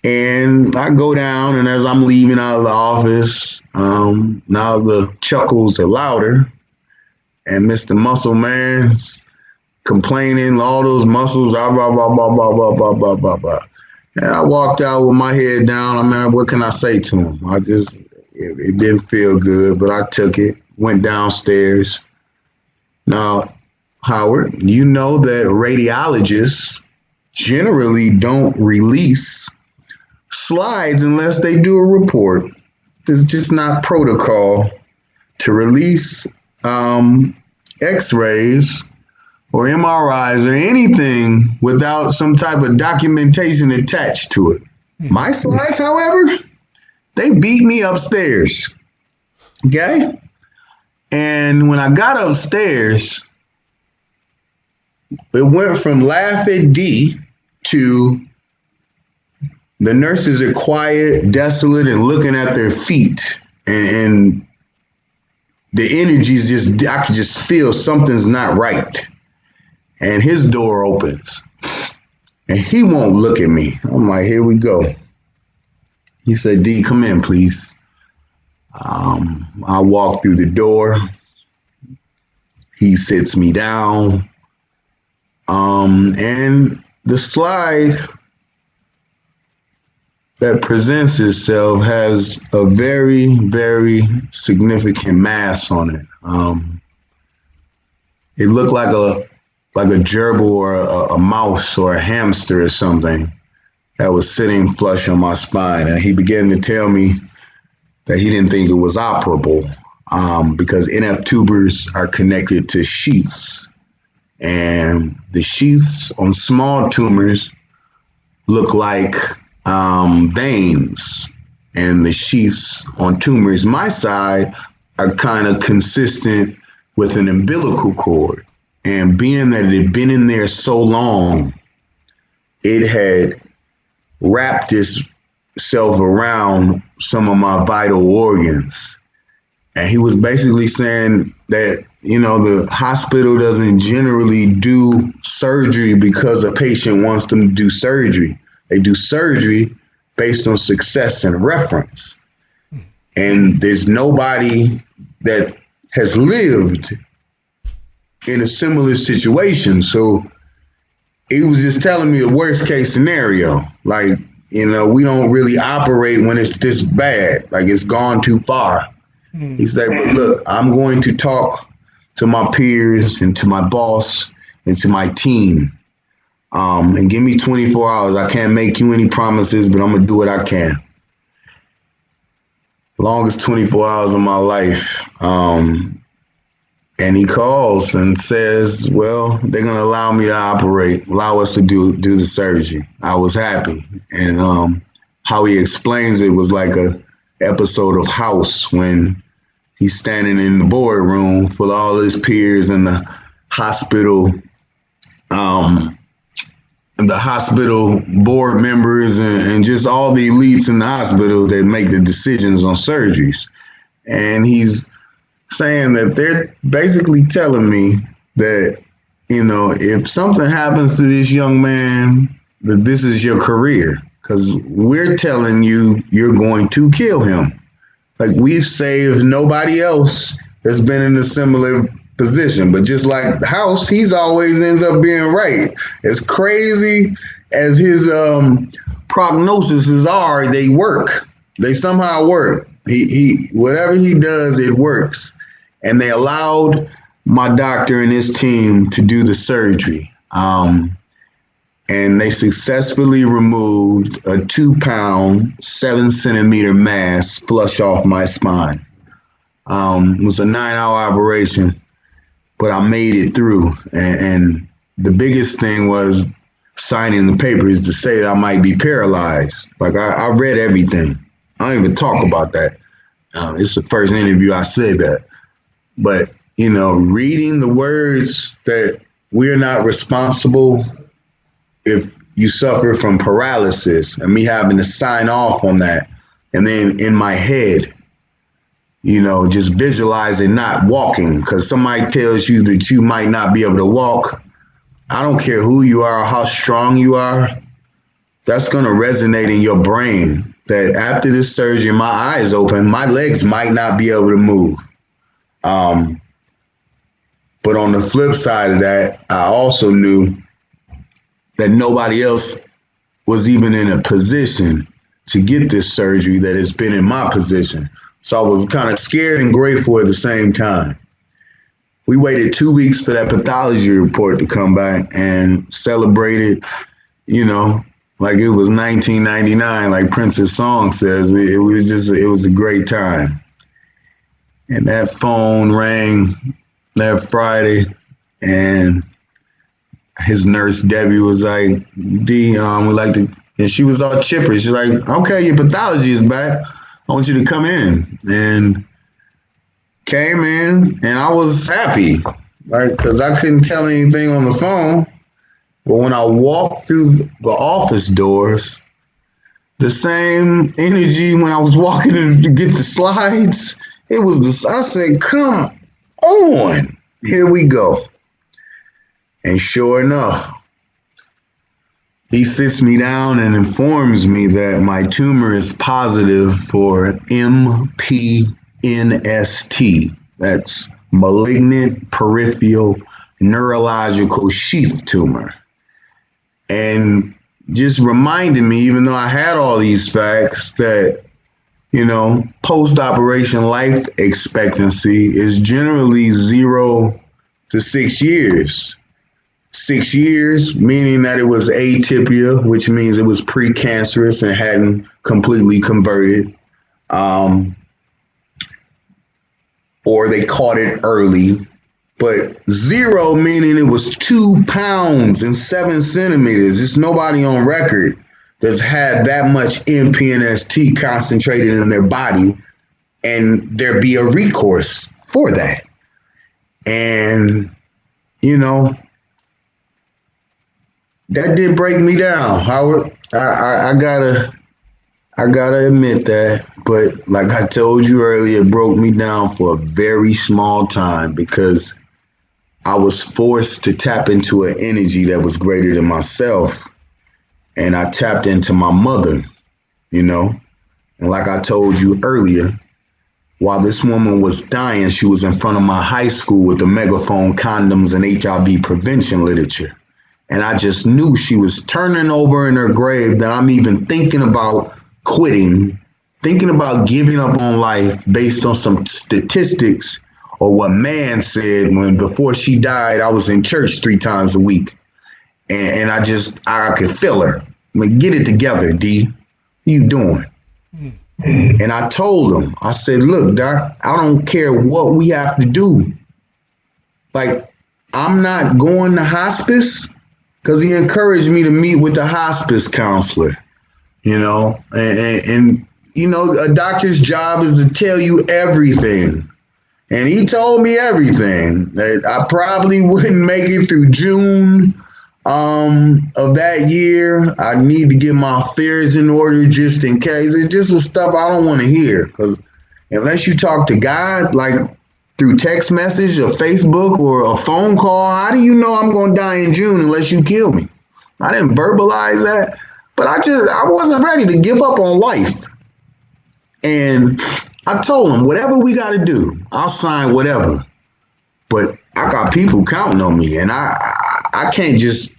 I go down, and as I'm leaving out of the office, now the chuckles are louder. And Mr. Muscle Man's complaining, all those muscles, blah, blah, blah, blah, blah, blah, blah, blah, blah, blah. And I walked out with my head down. I mean, what can I say to him? It didn't feel good, but I took it, went downstairs. Now, Howard, you know that radiologists generally don't release slides unless they do a report. There's just not protocol to release X-rays or MRIs or anything without some type of documentation attached to it. My slides, however, they beat me upstairs. Okay? And when I got upstairs, it went from laugh at D to the nurses are quiet, desolate, and looking at their feet. And the energy's I could just feel something's not right. And his door opens. And he won't look at me. I'm like, here we go. He said, D, come in, please. I walked through the door. He sits me down. And the slide that presents itself has a very, very significant mass on it. It looked like a gerbil or a mouse or a hamster or something that was sitting flush on my spine. And he began to tell me that he didn't think it was operable because NF tubers are connected to sheaths. And the sheaths on small tumors look like veins. And the sheaths on tumors my side are kind of consistent with an umbilical cord. And being that it had been in there so long, it had wrapped itself around some of my vital organs. And he was basically saying that, the hospital doesn't generally do surgery because a patient wants them to do surgery. They do surgery based on success and reference. And there's nobody that has lived in a similar situation. So he was just telling me the worst case scenario. Like, we don't really operate when it's this bad, like it's gone too far. He said, but look, I'm going to talk to my peers and to my boss and to my team. And give me 24 hours. I can't make you any promises, but I'm going to do what I can. Longest 24 hours of my life. And he calls and says, well, they're going to allow me to operate, allow us to do the surgery. I was happy. And how he explains it was like a episode of House when he's standing in the boardroom full of all his peers and the hospital board members and just all the elites in the hospital that make the decisions on surgeries. And he's saying that they're basically telling me that, if something happens to this young man, that this is your career, because we're telling you you're going to kill him. Like, we've saved nobody else that's been in a similar position. But just like House, he's always ends up being right. As crazy as his prognoses are, they work. They somehow work. He whatever he does, it works. And they allowed my doctor and his team to do the surgery. And they successfully removed a 2-pound, 7-centimeter mass flush off my spine. It was a 9-hour operation, but I made it through. And the biggest thing was signing the papers to say that I might be paralyzed. Like, I read everything. I don't even talk about that. It's the first interview I said that. But, reading the words that we're not responsible if you suffer from paralysis, and me having to sign off on that. And then in my head, just visualizing not walking, because somebody tells you that you might not be able to walk. I don't care who you are or how strong you are. That's going to resonate in your brain that after this surgery, my eyes open, my legs might not be able to move. But on the flip side of that, I also knew that nobody else was even in a position to get this surgery that has been in my position. So I was kind of scared and grateful at the same time. We waited 2 weeks for that pathology report to come back and celebrated, like it was 1999, like Prince's song says. It was a great time. And that phone rang that Friday, and his nurse, Debbie, was like, D, we like to, and she was all chipper. She's like, okay, your pathology is back. I want you to come in. And came in, and I was happy, like, because I couldn't tell anything on the phone. But when I walked through the office doors, the same energy when I was walking in to get the slides, it was this, I said, come on, here we go. And sure enough, he sits me down and informs me that my tumor is positive for MPNST. That's malignant peripheral neurological sheath tumor. And just reminded me, even though I had all these facts, that, post-operation life expectancy is generally 0 to 6 years. 6 years, meaning that it was atypia, which means it was precancerous and hadn't completely converted. Or they caught it early. But 0 meaning it was 2 pounds and 7 centimeters. There's nobody on record that's had that much MPNST concentrated in their body, and there be a recourse for that. And, that did break me down, Howard. I gotta admit that. But like I told you earlier, it broke me down for a very small time because I was forced to tap into an energy that was greater than myself. And I tapped into my mother, And like I told you earlier, while this woman was dying, she was in front of my high school with the megaphone, condoms, and HIV prevention literature. And I just knew she was turning over in her grave, that I'm even thinking about quitting, thinking about giving up on life based on some statistics or what man said when before she died, I was in church 3 times a week. And I could feel her. Get it together, D. What you doing? And I told him, I said, look, Doc, I don't care what we have to do. Like, I'm not going to hospice, because he encouraged me to meet with the hospice counselor, and a doctor's job is to tell you everything. And he told me everything. That I probably wouldn't make it through June of that year. I need to get my affairs in order just in case. It just was stuff I don't want to hear, because unless you talk to God, like through text message or Facebook or a phone call, how do you know I'm going to die in June unless you kill me? I didn't verbalize that, but I wasn't ready to give up on life. And I told him, whatever we got to do, I'll sign whatever. But I got people counting on me, and I can't just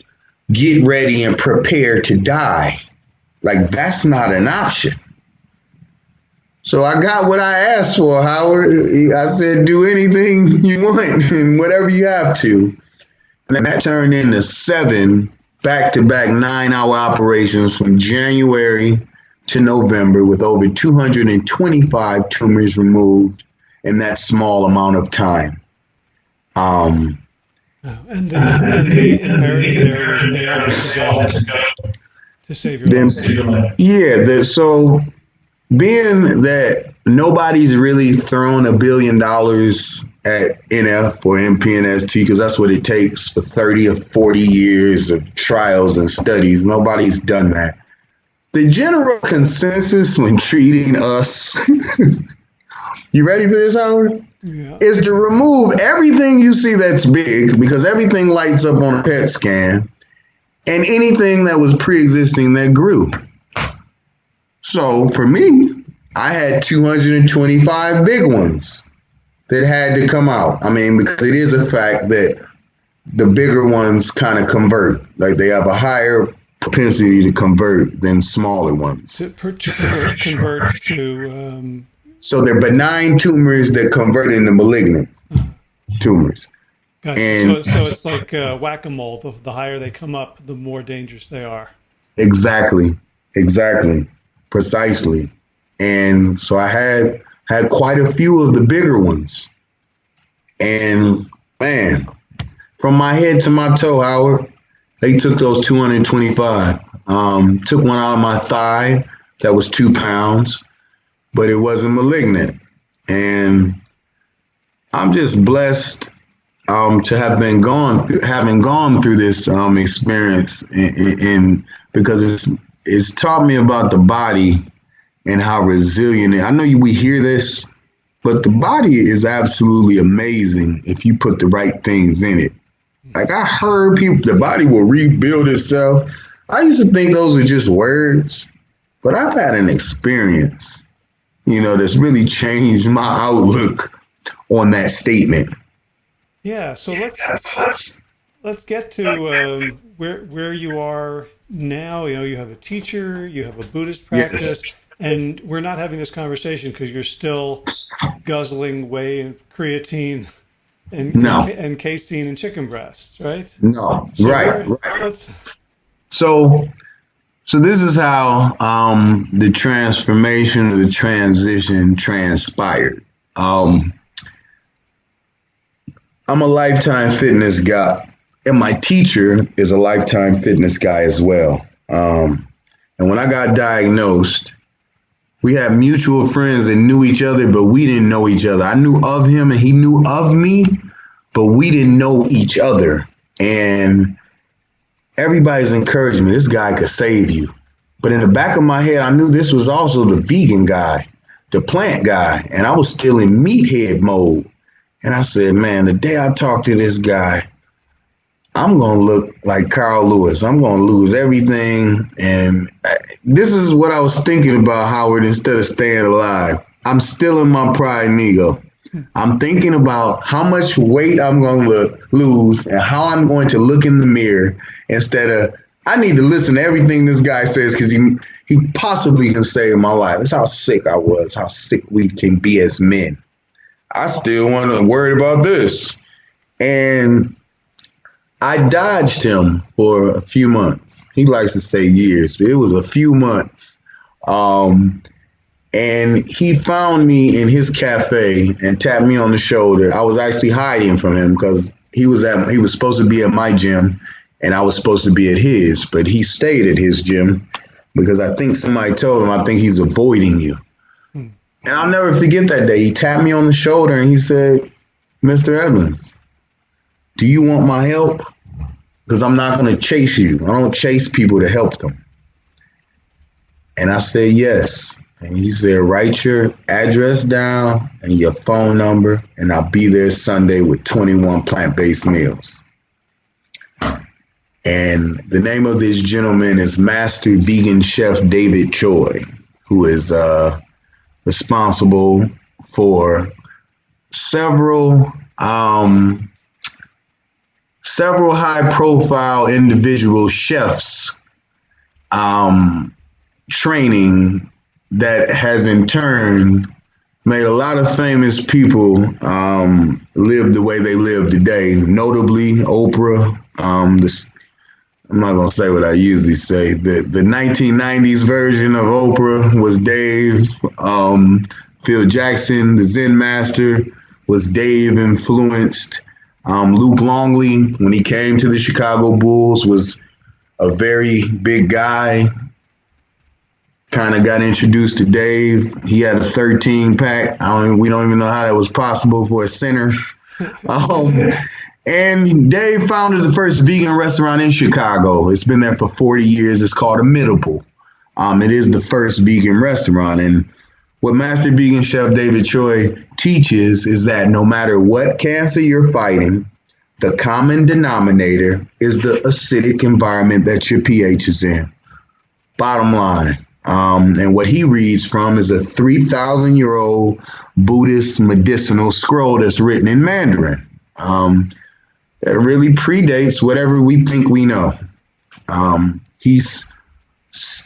get ready and prepare to die. Like, that's not an option. So I got what I asked for, Howard. I said, do anything you want and whatever you have to. And that turned into 7 back-to-back 9-hour operations from January to November, with over 225 tumors removed in that small amount of time. And the imperative there was nailed to go to save your life. Yeah, so being that nobody's really thrown $1 billion at NF or MPNST, because that's what it takes for 30 or 40 years of trials and studies, nobody's done that. The general consensus when treating us, you ready for this, Howard? Yeah. Is to remove everything you see that's big, because everything lights up on a PET scan, and anything that was pre-existing that grew. So for me, I had 225 big ones that had to come out. I mean, because it is a fact that the bigger ones kind of convert. Like, they have a higher propensity to convert than smaller ones. To convert to... So they're benign tumors that convert into malignant tumors. Gotcha. And so it's like whack-a-mole. The higher they come up, the more dangerous they are. Exactly. Precisely. And so I had quite a few of the bigger ones. And man, from my head to my toe, Howard, they took those 225. Took one out of my thigh that was 2 pounds, but it wasn't malignant. And I'm just blessed to have been having gone through this experience, and because it's taught me about the body and how resilient it is. I know we hear this, but the body is absolutely amazing if you put the right things in it. Like, I heard people, the body will rebuild itself. I used to think those were just words, but I've had an experience, that's really changed my outlook on that statement. Yeah. So let's get to where you are now. You know, you have a teacher, you have a Buddhist Yes. practice, and we're not having this conversation because you're still guzzling whey and creatine No. and casein and chicken breast, right? No. So Right. where Right. let's So so this is how the transformation or the transition transpired. Um, I'm a lifetime fitness guy, and my teacher is a lifetime fitness guy as well. And when I got diagnosed, we had mutual friends that knew each other, but we didn't know each other. I knew of him and he knew of me, but we didn't know each other. And everybody's encouraging me, this guy could save you. But in the back of my head, I knew this was also the vegan guy, the plant guy, and I was still in meathead mode. And I said, man, the day I talk to this guy, I'm going to look like Carl Lewis. I'm going to lose everything. And this is what I was thinking about, Howard, instead of staying alive. I'm still in my pride and ego. I'm thinking about how much weight I'm going to lose and how I'm going to look in the mirror instead of, I need to listen to everything this guy says because he possibly can save my life. That's how sick I was, how sick we can be as men. I still want to worry about this. And I dodged him for a few months. He likes to say years, but it was a few months. And he found me in his cafe and tapped me on the shoulder. I was actually hiding from him because he was supposed to be at my gym and I was supposed to be at his, but he stayed at his gym because I think somebody told him, I think he's avoiding you. And I'll never forget that day. He tapped me on the shoulder and he said, Mr. Evans, do you want my help? Because I'm not going to chase you. I don't chase people to help them. And I said, yes. And he said, write your address down and your phone number, and I'll be there Sunday with 21 plant-based meals. And the name of this gentleman is Master Vegan Chef David Choi, who is responsible for several high-profile individual chefs training that has in turn made a lot of famous people live the way they live today. Notably, Oprah. I'm not going to say what I usually say. The 1990s version of Oprah was Dave. Phil Jackson, the Zen master, was Dave influenced. Luke Longley, when he came to the Chicago Bulls, was a very big guy. Kind of got introduced to Dave. He had a 13-pack. We don't even know how that was possible for a center. And Dave founded the first vegan restaurant in Chicago. It's been there for 40 years. It's called Imitable. It is the first vegan restaurant. And what Master Vegan Chef David Choi teaches is that no matter what cancer you're fighting, the common denominator is the acidic environment that your pH is in. Bottom line. And what he reads from is a 3,000-year-old Buddhist medicinal scroll that's written in Mandarin. That really predates whatever we think we know. He's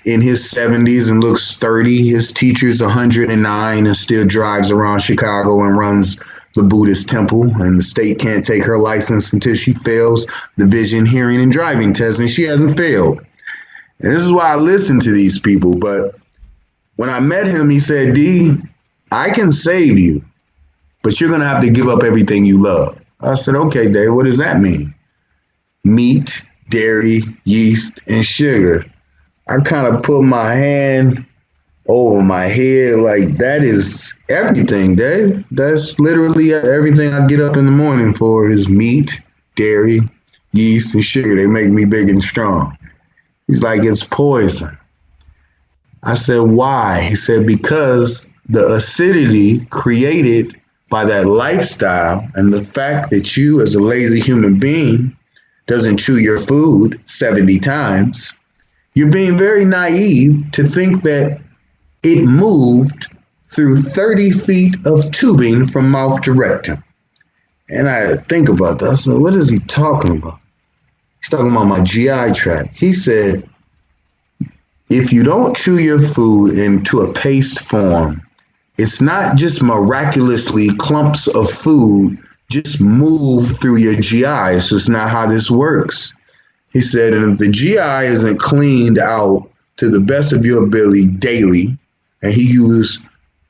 in his 70s and looks 30. His teacher's 109 and still drives around Chicago and runs the Buddhist temple. And the state can't take her license until she fails the vision, hearing, and driving test, and she hasn't failed. And this is why I listen to these people. But when I met him, he said, D, I can save you, but you're going to have to give up everything you love. I said, okay, Dave, what does that mean? Meat, dairy, yeast, and sugar. I kind of put my hand over my head like that is everything, Dave. That's literally everything I get up in the morning for is meat, dairy, yeast, and sugar. They make me big and strong. He's like, it's poison. I said, why? He said, because the acidity created by that lifestyle and the fact that you as a lazy human being doesn't chew your food 70 times, you're being very naive to think that it moved through 30 feet of tubing from mouth to rectum. And I had to think about that. I said, what is he talking about? He's talking about my GI tract. He said, if you don't chew your food into a paste form, it's not just miraculously clumps of food just move through your GI. It's just not how this works. He said, and if the GI isn't cleaned out to the best of your ability daily, and he used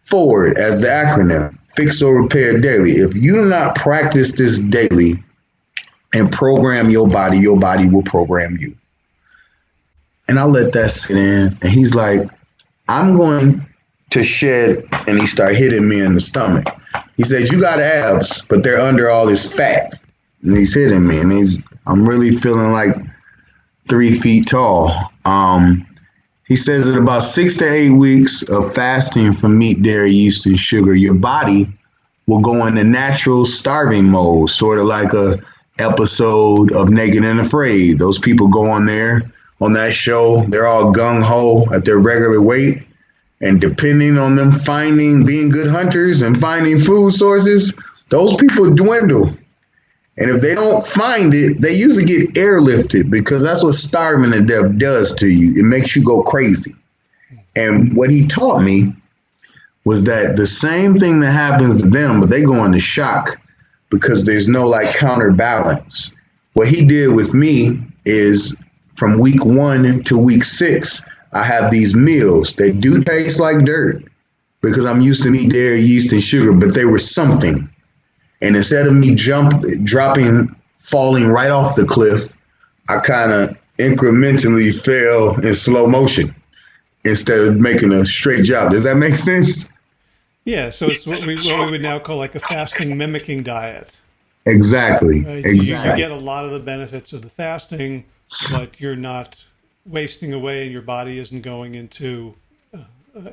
FORWARD as the acronym, fix or repair daily. If you do not practice this daily and program your body will program you. And I let that sit in. And he's like, I'm going to shed. And he started hitting me in the stomach. He said, you got abs, but they're under all this fat. And he's hitting me. And I'm really feeling like 3 feet tall. He says that about 6 to 8 weeks of fasting from meat, dairy, yeast, and sugar, your body will go into natural starving mode, sort of like a episode of Naked and Afraid. Those people go on there on that show, they're all gung-ho at their regular weight, and depending on them being good hunters and finding food sources, those people dwindle. And if they don't find it, they usually get airlifted, because that's what starving to death does to you. It makes you go crazy. And what he taught me was that the same thing that happens to them, but they go into shock because there's no like counterbalance. What he did with me is from week 1 to week 6, I have these meals that do taste like dirt because I'm used to meat, dairy, yeast, and sugar, but they were something. And instead of me falling right off the cliff, I kind of incrementally fell in slow motion instead of making a straight jump. Does that make sense? Yeah, so it's what we would now call like a fasting mimicking diet. Exactly. Right? Exactly. You get a lot of the benefits of the fasting, but you're not wasting away and your body isn't going into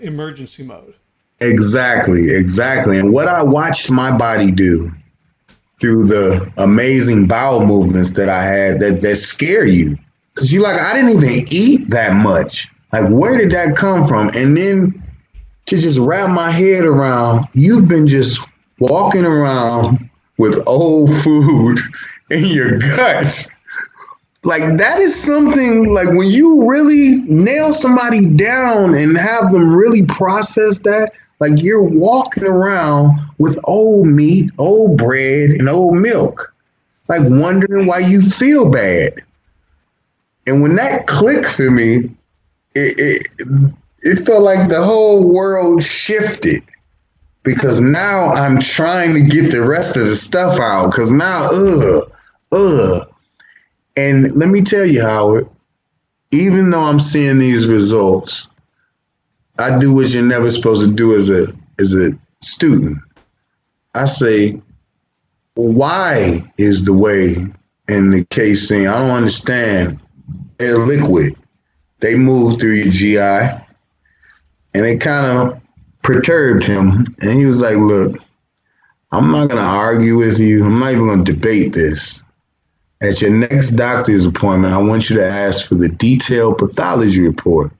emergency mode. Exactly. And what I watched my body do through the amazing bowel movements that I had that scare you. Because you're like, I didn't even eat that much. Like, where did that come from? And then to just wrap my head around, you've been just walking around with old food in your gut. Like, that is something, like, when you really nail somebody down and have them really process that, like, you're walking around with old meat, old bread, and old milk, like wondering why you feel bad. And when that clicked for me, it felt like the whole world shifted, because now I'm trying to get the rest of the stuff out, because now, And let me tell you, Howard, even though I'm seeing these results, I do what you're never supposed to do as a student. I say, why is the way in the casein? I don't understand. They're liquid. They move through your GI. And it kind of perturbed him. And he was like, look, I'm not going to argue with you. I'm not even going to debate this. At your next doctor's appointment, I want you to ask for the detailed pathology report.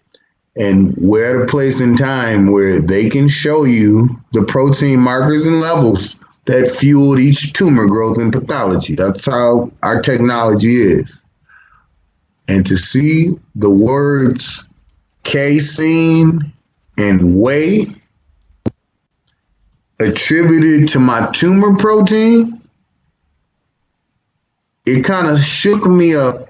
And we're at a place in time where they can show you the protein markers and levels that fueled each tumor growth and pathology. That's how our technology is. And to see the words casein and whey attributed to my tumor protein, it kind of shook me up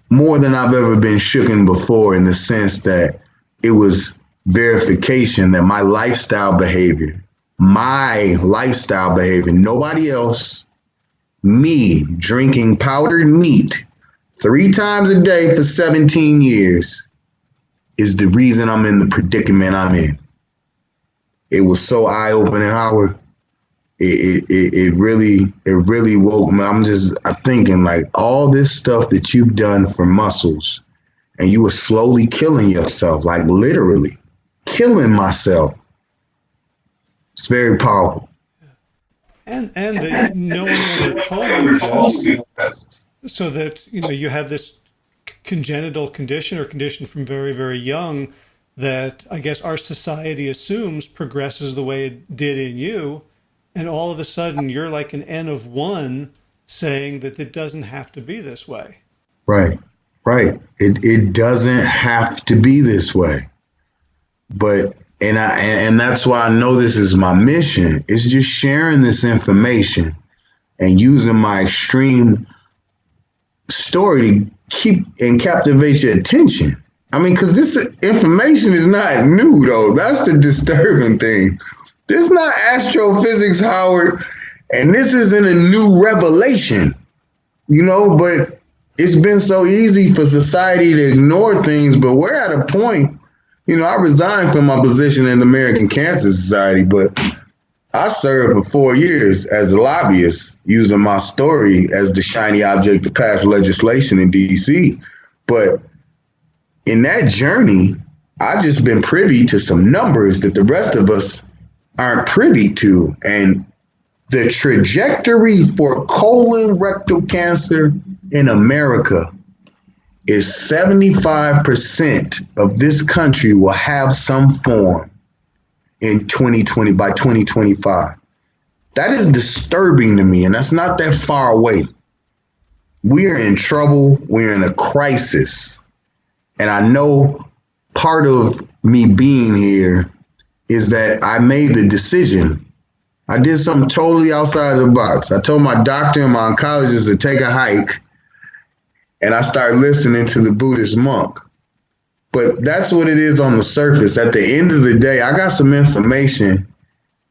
more than I've ever been shooken before, in the sense that it was verification that my lifestyle behavior, nobody else, me drinking powdered meat 3 times a day for 17 years is the reason I'm in the predicament I'm in. It was so eye-opening, Howard. It really woke me. I'm thinking, like, all this stuff that you've done for muscles, and you were slowly killing yourself, like literally killing myself. It's very powerful. And that no one ever told you this, so that you have this congenital condition or condition from very, very young that I guess our society assumes progresses the way it did in you. And all of a sudden, you're like an N of one saying that it doesn't have to be this way. Right, right. It doesn't have to be this way. But and that's why I know this is my mission. It's just sharing this information and using my extreme story to keep and captivate your attention. I mean, because this information is not new, though. That's the disturbing thing. This is not astrophysics, Howard, and this isn't a new revelation, but it's been so easy for society to ignore things. But we're at a point, I resigned from my position in the American Cancer Society, but I served for 4 years as a lobbyist using my story as the shiny object to pass legislation in DC. But in that journey, I just been privy to some numbers that the rest of us aren't privy to. And the trajectory for colorectal cancer in America is 75% of this country will have some form in 2020 by 2025. That is disturbing to me, and that's not that far away. We are in trouble. We're in a crisis. And I know part of me being here is that I made the decision. I did something totally outside of the box. I told my doctor and my oncologist to take a hike, and I started listening to the Buddhist monk. But that's what it is on the surface. At the end of the day, I got some information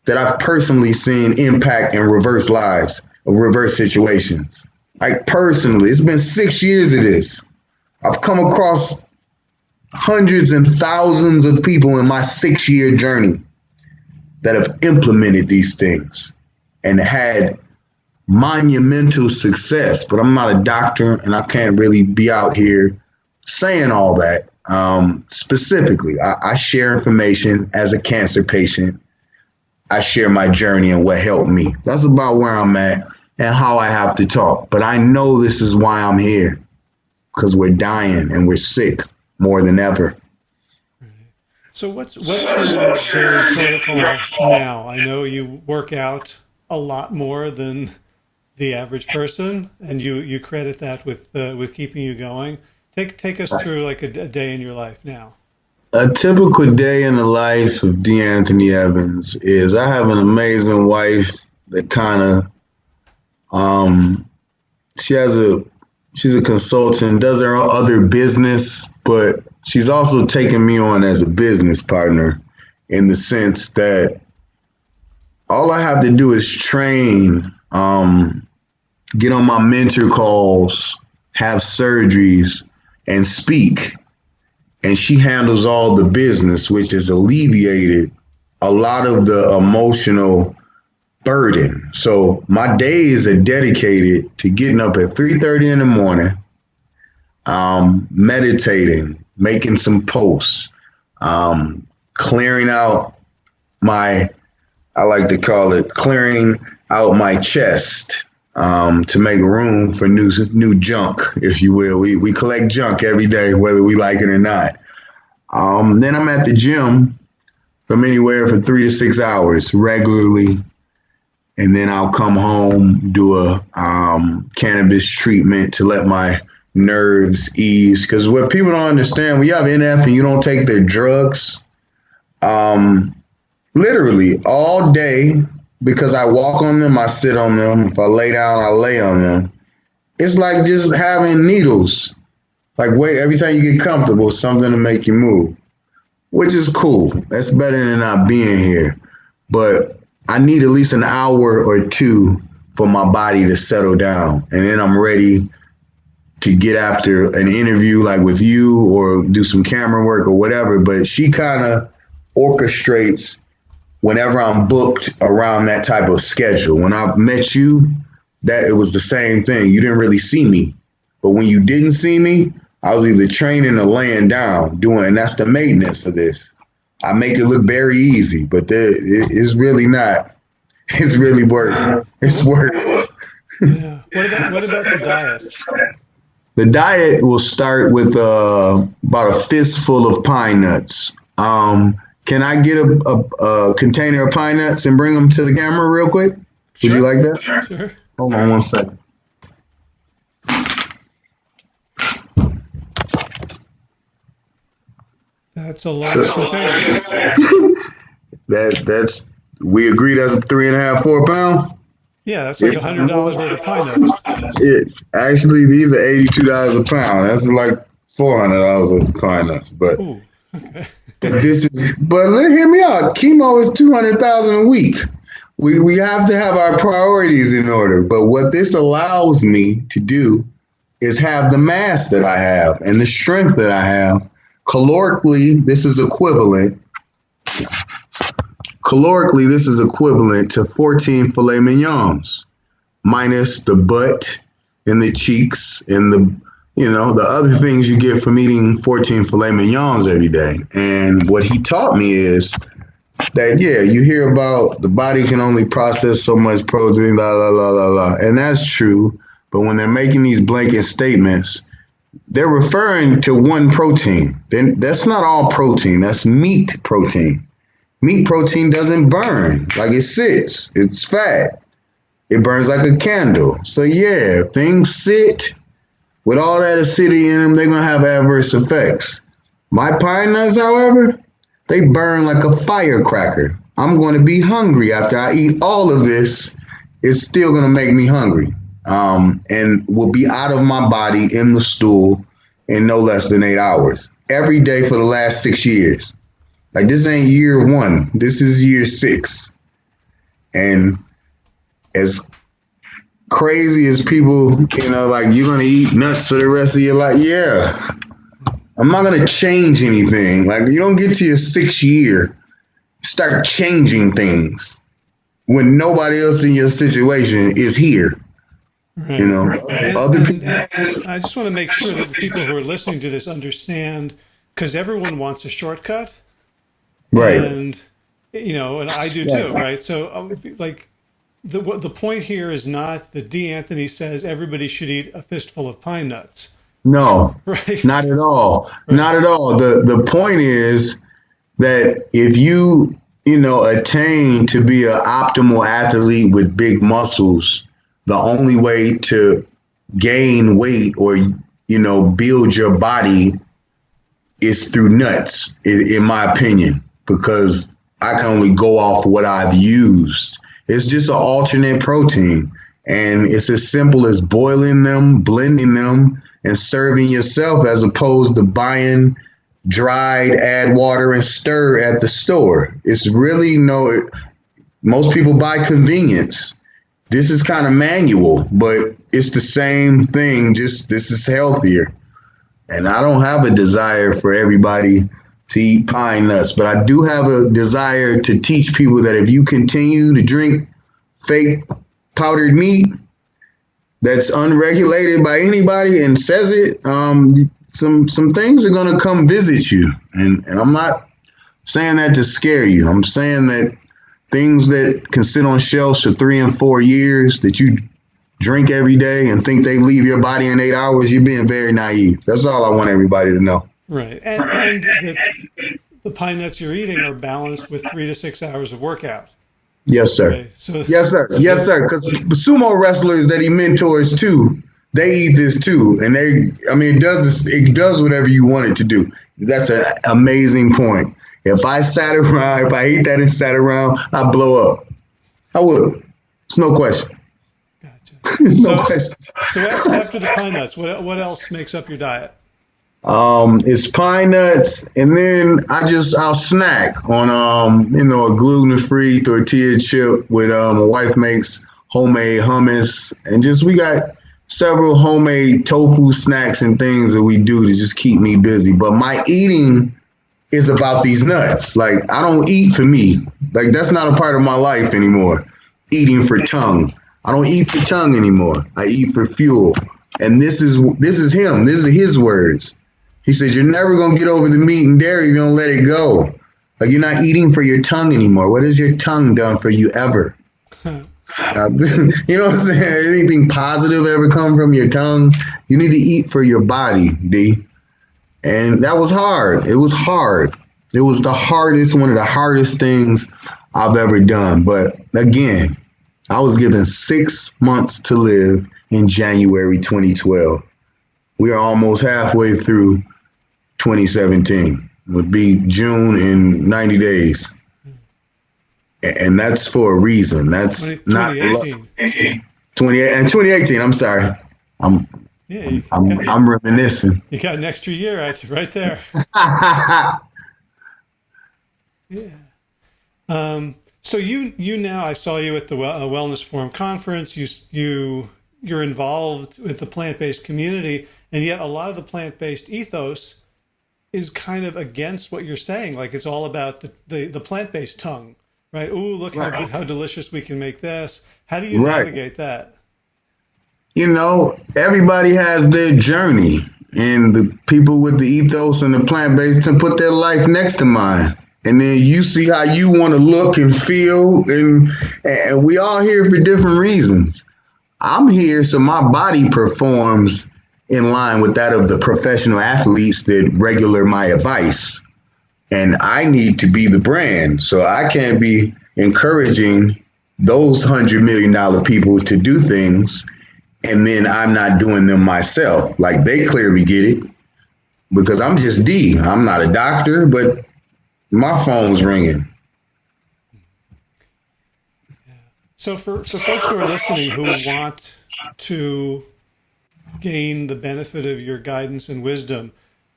that I've personally seen impact and reverse lives, or reverse situations. Like personally, it's been 6 years of this. I've come across hundreds and thousands of people in my 6-year journey that have implemented these things and had monumental success. But I'm not a doctor, and I can't really be out here saying all that. Specifically, I share information as a cancer patient. I share my journey and what helped me. That's about where I'm at and how I have to talk. But I know this is why I'm here, because we're dying and we're sick more than ever. So what's your daily protocol now? I know you work out a lot more than the average person, and you credit that with keeping you going. Take us through like a day in your life now. A typical day in the life of D. Anthony Evans is I have an amazing wife that kind of, she's a consultant, does her other business, but she's also taken me on as a business partner in the sense that all I have to do is train, get on my mentor calls, have surgeries, and speak. And she handles all the business, which has alleviated a lot of the emotional burden. So my days are dedicated to getting up at 3:30 in the morning, meditating, making some posts, clearing out I like to call it clearing out my chest, to make room for new junk, if you will. We collect junk every day, whether we like it or not. Then I'm at the gym from anywhere from 3 to 6 hours regularly. And then I'll come home, do a cannabis treatment to let my nerves ease. Because what people don't understand, when you have NF and you don't take their drugs, literally all day, because I walk on them, I sit on them. If I lay down, I lay on them. It's like just having needles. Like every time you get comfortable, something to make you move, which is cool. That's better than not being here. But I need at least an hour or two for my body to settle down. And then I'm ready to get after an interview like with you or do some camera work or whatever. But she kind of orchestrates whenever I'm booked around that type of schedule. When I met you, that it was the same thing. You didn't really see me. But when you didn't see me, I was either training or laying down doing, and that's the maintenance of this. I make it look very easy, but it's really not. It's really work. It's work. Yeah. What about the diet? The diet will start with about a fistful of pine nuts. Can I get a container of pine nuts and bring them to the camera real quick? Would you like that? Sure. Hold on one second. That's a large container. That's we agreed that's 3.5, 4 pounds. Yeah, that's like $100 worth of pine nuts. Actually, these are $82 a pound. That's like $400 worth of pine nuts. But ooh, okay. But hear me out. Chemo is $200,000 a week. We have to have our priorities in order. But what this allows me to do is have the mass that I have and the strength that I have. Calorically, this is equivalent. Calorically, this is equivalent to 14 filet mignons, minus the butt and the cheeks and the other things you get from eating 14 filet mignons every day. And what he taught me is that, you hear about the body can only process so much protein, la, la, la, la, la. And that's true. But when they're making these blanket statements, they're referring to one protein. Then that's not all protein. That's meat protein. Meat protein doesn't burn. Like it sits. It's fat. It burns like a candle. So things sit with all that acidity in them, they're going to have adverse effects. My pine nuts, however, they burn like a firecracker. I'm going to be hungry after I eat all of this. It's still going to make me hungry. And will be out of my body in the stool in no less than 8 hours. Every day for the last 6 years. Like, this ain't year 1. This is year 6. And as crazy as people, like, you're going to eat nuts for the rest of your life. Yeah. I'm not going to change anything. Like, you don't get to your 6th year, start changing things when nobody else in your situation is here. Right. Other people. I just want to make sure that the people who are listening to this understand, because everyone wants a shortcut. Right. And, and I do too, right? So, the point here is not that D. Anthony says everybody should eat a fistful of pine nuts. No, right? Not at all. Right. Not at all. The point is that if you, attain to be an optimal athlete with big muscles, the only way to gain weight or, build your body is through nuts, in my opinion, because I can only go off what I've used. It's just an alternate protein, and it's as simple as boiling them, blending them, and serving yourself as opposed to buying dried, add water, and stir at the store. It's really most people buy convenience. This is kind of manual, but it's the same thing, just this is healthier. And I don't have a desire for everybody to eat pine nuts, but I do have a desire to teach people that if you continue to drink fake powdered meat that's unregulated by anybody and says it, some things are going to come visit you. And I'm not saying that to scare you. I'm saying that things that can sit on shelves for 3 and 4 years that you drink every day and think they leave your body in 8 hours, you're being very naive. That's all I want everybody to know. Right. And the pine nuts you're eating are balanced with 3 to 6 hours of workout. Yes, sir. Okay. Yes, sir. Yes, sir. Because sumo wrestlers that he mentors too, they eat this too. And it does whatever you want it to do. That's an amazing point. If I ate that and sat around, I'd blow up. I would. It's no question. Gotcha. No question. So after the pine nuts, what else makes up your diet? It's pine nuts, and then I'll snack on a gluten-free tortilla chip with my wife makes homemade hummus, and we got several homemade tofu snacks and things that we do to just keep me busy. But my eating is about these nuts. Like, I don't eat for me. Like, that's not a part of my life anymore. Eating for tongue. I don't eat for tongue anymore. I eat for fuel. And this is him. This is his words. He says, you're never going to get over the meat and dairy. You're going to let it go. Like, you're not eating for your tongue anymore. What has your tongue done for you ever? You know what I'm saying? Anything positive ever come from your tongue? You need to eat for your body, D. And that was hard. It was hard. It was one of the hardest things I've ever done. But again, I was given 6 months to live in January 2012. We are almost halfway through 2017. It would be June in 90 days. And that's for a reason. That's 2018. 2018. I'm sorry. I'm reminiscing. You got an extra year right there. Yeah. So you now, I saw you at the Wellness Forum conference. You're involved with the plant-based community, and yet a lot of the plant-based ethos is kind of against what you're saying. Like it's all about the plant-based tongue, right? Ooh, look how delicious we can make this. How do you navigate that? You know, everybody has their journey, and the people with the ethos and the plant-based can put their life next to mine. And then you see how you want to look and feel, and we all here for different reasons. I'm here so my body performs in line with that of the professional athletes that regular my advice. And I need to be the brand. So I can't be encouraging those $100 million people to do things, and then I'm not doing them myself. Like they clearly get it, because I'm just D. I'm not a doctor, but my phone's ringing. So for folks who are listening who want to gain the benefit of your guidance and wisdom,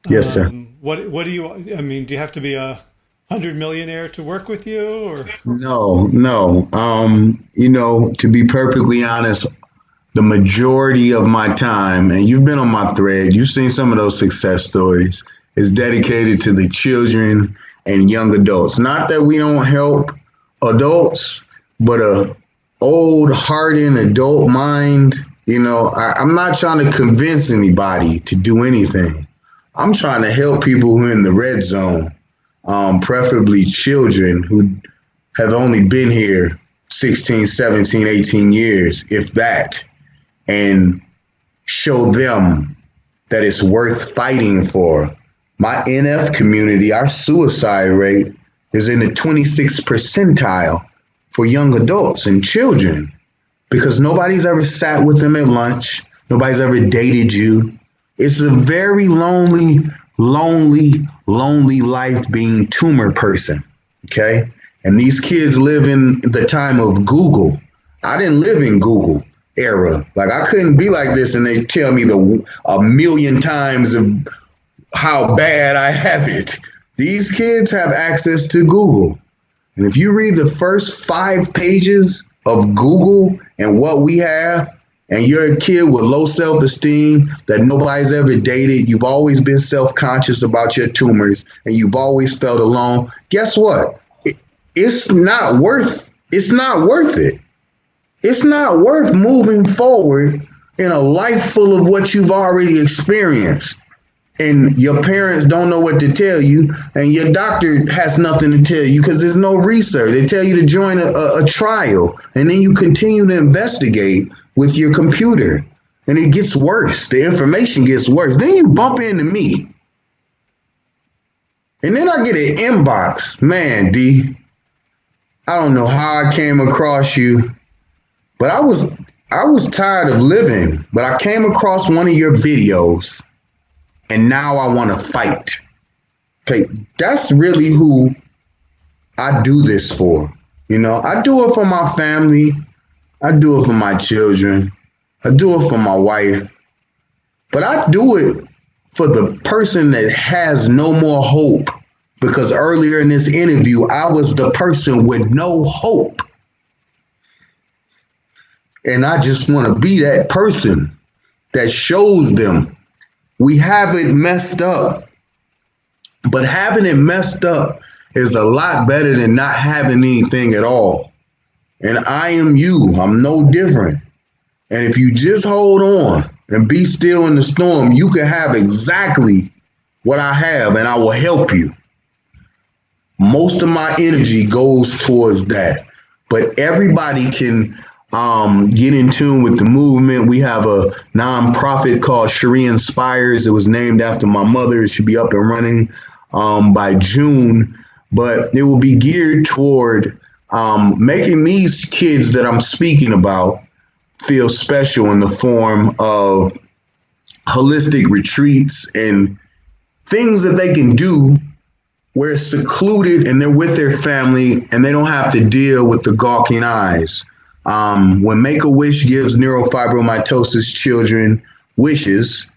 yes, sir. What do you? I mean, do you have to be a 100 millionaire to work with you, or no? You know, to be perfectly honest, the majority of my time, and you've been on my thread, you've seen some of those success stories, is dedicated to the children and young adults. Not that we don't help adults, but a old, hardened adult mind. You know, I'm not trying to convince anybody to do anything. I'm trying to help people who are in the red zone, preferably children who have only been here 16, 17, 18 years, if that, and show them that it's worth fighting for. My NF community, our suicide rate is in the 26th percentile for young adults and children, because nobody's ever sat with them at lunch. Nobody's ever dated you. It's a very lonely life being tumor person. Okay. And these kids live in the time of Google. I didn't live in Google era. Like I couldn't be like this and they tell me a million times of how bad I have it. These kids have access to Google. And if you read the first 5 pages of Google and what we have, and you're a kid with low self-esteem that nobody's ever dated, you've always been self-conscious about your tumors, and you've always felt alone, guess what? It's not worth it. It's not worth moving forward in a life full of what you've already experienced. And your parents don't know what to tell you, and your doctor has nothing to tell you because there's no research. They tell you to join a trial, and then you continue to investigate with your computer, and it gets worse. The information gets worse. Then you bump into me, and then I get an inbox. Man, D, I don't know how I came across you, but I was tired of living, but I came across one of your videos. And now I want to fight. Okay, that's really who I do this for. You know, I do it for my family. I do it for my children. I do it for my wife. But I do it for the person that has no more hope. Because earlier in this interview, I was the person with no hope. And I just want to be that person that shows them we haven't messed up, but having it messed up is a lot better than not having anything at all. And I am you. I'm no different. And if you just hold on and be still in the storm, you can have exactly what I have, and I will help you. Most of my energy goes towards that. But everybody can get in tune with the movement. We have a nonprofit called Cherie Inspires. It was named after my mother. It should be up and running by June, but it will be geared toward making these kids that I'm speaking about feel special in the form of holistic retreats and things that they can do where it's secluded and they're with their family and they don't have to deal with the gawking eyes. When Make-A-Wish gives neurofibromatosis children wishes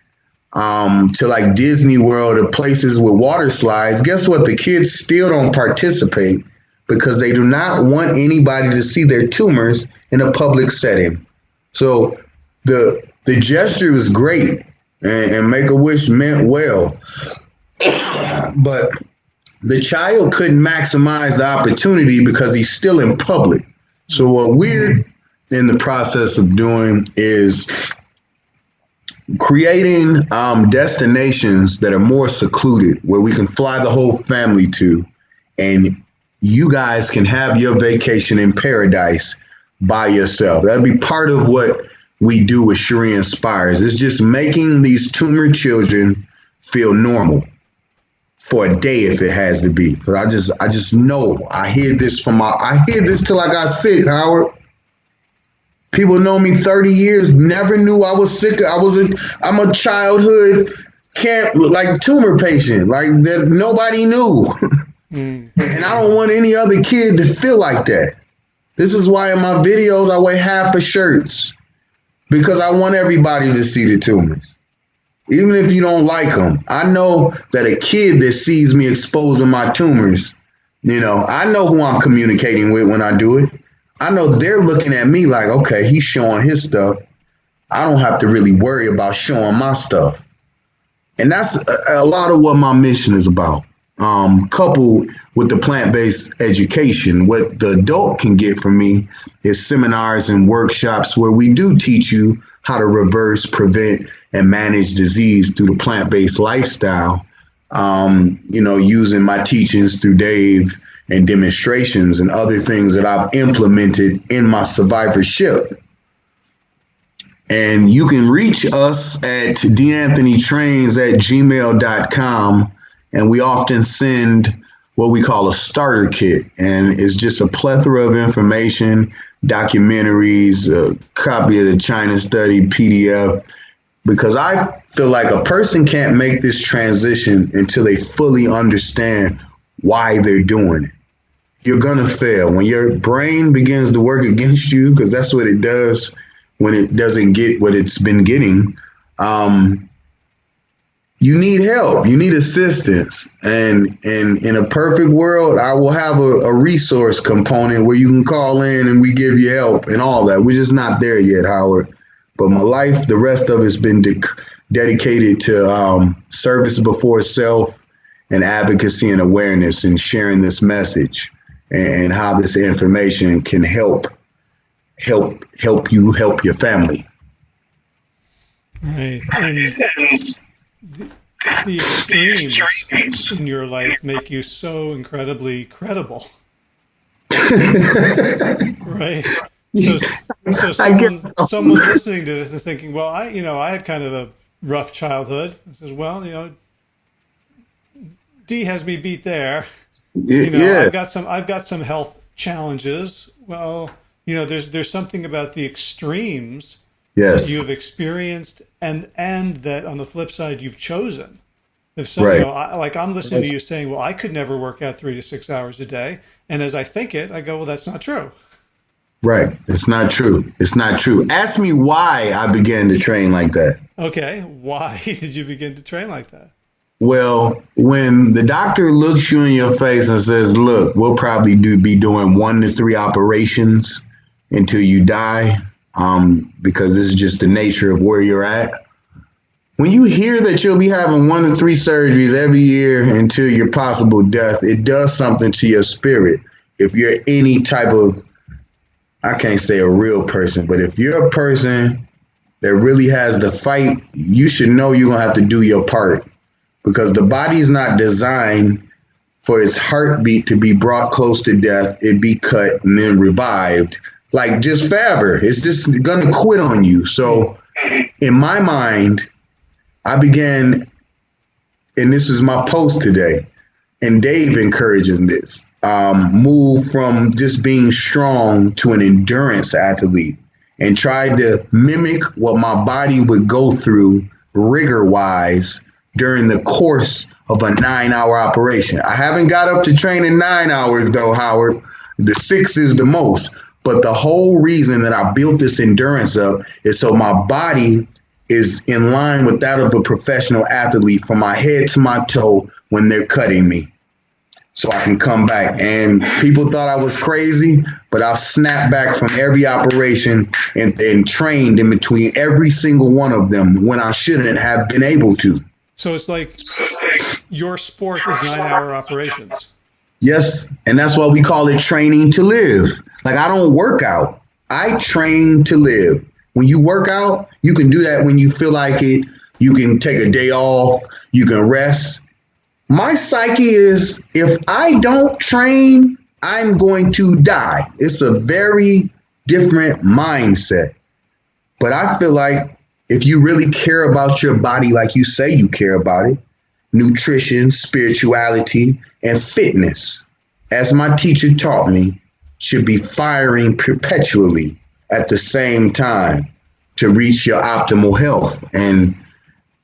to like Disney World or places with water slides, guess what? The kids still don't participate because they do not want anybody to see their tumors in a public setting. So the gesture was great and Make-A-Wish meant well, but the child couldn't maximize the opportunity because he's still in public. So what we're in the process of doing is creating destinations that are more secluded, where we can fly the whole family to, and you guys can have your vacation in paradise by yourself. That'd be part of what we do with Cherie Inspires. It's just making these tumor children feel normal for a day if it has to be. Because I just know I hear this till I got sick, Howard. People know me 30 years, never knew I was sick. I'm a childhood camp like tumor patient, like that nobody knew. And I don't want any other kid to feel like that. This is why in my videos I wear half of shirts, because I want everybody to see the tumors. Even if you don't like them, I know that a kid that sees me exposing my tumors, I know who I'm communicating with when I do it. I know they're looking at me like, okay, he's showing his stuff. I don't have to really worry about showing my stuff. And that's a lot of what my mission is about. Coupled with the plant-based education, what the adult can get from me is seminars and workshops where we do teach you how to reverse, prevent, and manage disease through the plant-based lifestyle, using my teachings through Dave and demonstrations and other things that I've implemented in my survivorship. And you can reach us at d'anthonytrains@gmail.com. And we often send what we call a starter kit. And it's just a plethora of information, documentaries, a copy of the China study, PDF, because I feel like a person can't make this transition until they fully understand why they're doing it. You're going to fail. When your brain begins to work against you, because that's what it does when it doesn't get what it's been getting, you need help. You need assistance. And in a perfect world, I will have a resource component where you can call in and we give you help and all that. We're just not there yet, Howard. But my life, the rest of it's been dedicated to service before self and advocacy and awareness and sharing this message and how this information can help you help your family. Right. And the extremes in your life make you so incredibly credible. Right? So someone listening to this is thinking, well, I had kind of a rough childhood. I says, well, D has me beat there. I've got some health challenges. Well, there's something about the extremes that you've experienced and that on the flip side you've chosen. If so, I'm listening to you saying, well, I could never work out 3 to 6 hours a day. And as I think it, I go, well, that's not true. Right. It's not true. It's not true. Ask me why I began to train like that. Okay. Why did you begin to train like that? Well, when the doctor looks you in your face and says, look, we'll probably be doing 1 to 3 operations until you die, because this is just the nature of where you're at. When you hear that you'll be having 1 to 3 surgeries every year until your possible death, it does something to your spirit. If you're any type of, I can't say a real person, but if you're a person that really has the fight, you should know you're going to have to do your part, because the body is not designed for its heartbeat to be brought close to death, it be cut and then revived. Like just Faber, it's just going to quit on you. So in my mind, I began, and this is my post today, and Dave encourages this, move from just being strong to an endurance athlete and tried to mimic what my body would go through rigor wise during the course of a 9-hour operation. I haven't got up to training 9 hours though, Howard. The 6 is the most. But the whole reason that I built this endurance up is so my body is in line with that of a professional athlete from my head to my toe when they're cutting me, so I can come back. And people thought I was crazy, but I've snapped back from every operation and trained in between every single one of them when I shouldn't have been able to. So it's like your sport is 9-hour operations. Yes, and that's why we call it training to live. Like, I don't work out. I train to live. When you work out, you can do that when you feel like it. You can take a day off. You can rest. My psyche is, if I don't train, I'm going to die. It's a very different mindset. But I feel like if you really care about your body like you say you care about it, nutrition, spirituality, and fitness, as my teacher taught me, should be firing perpetually at the same time to reach your optimal health. And,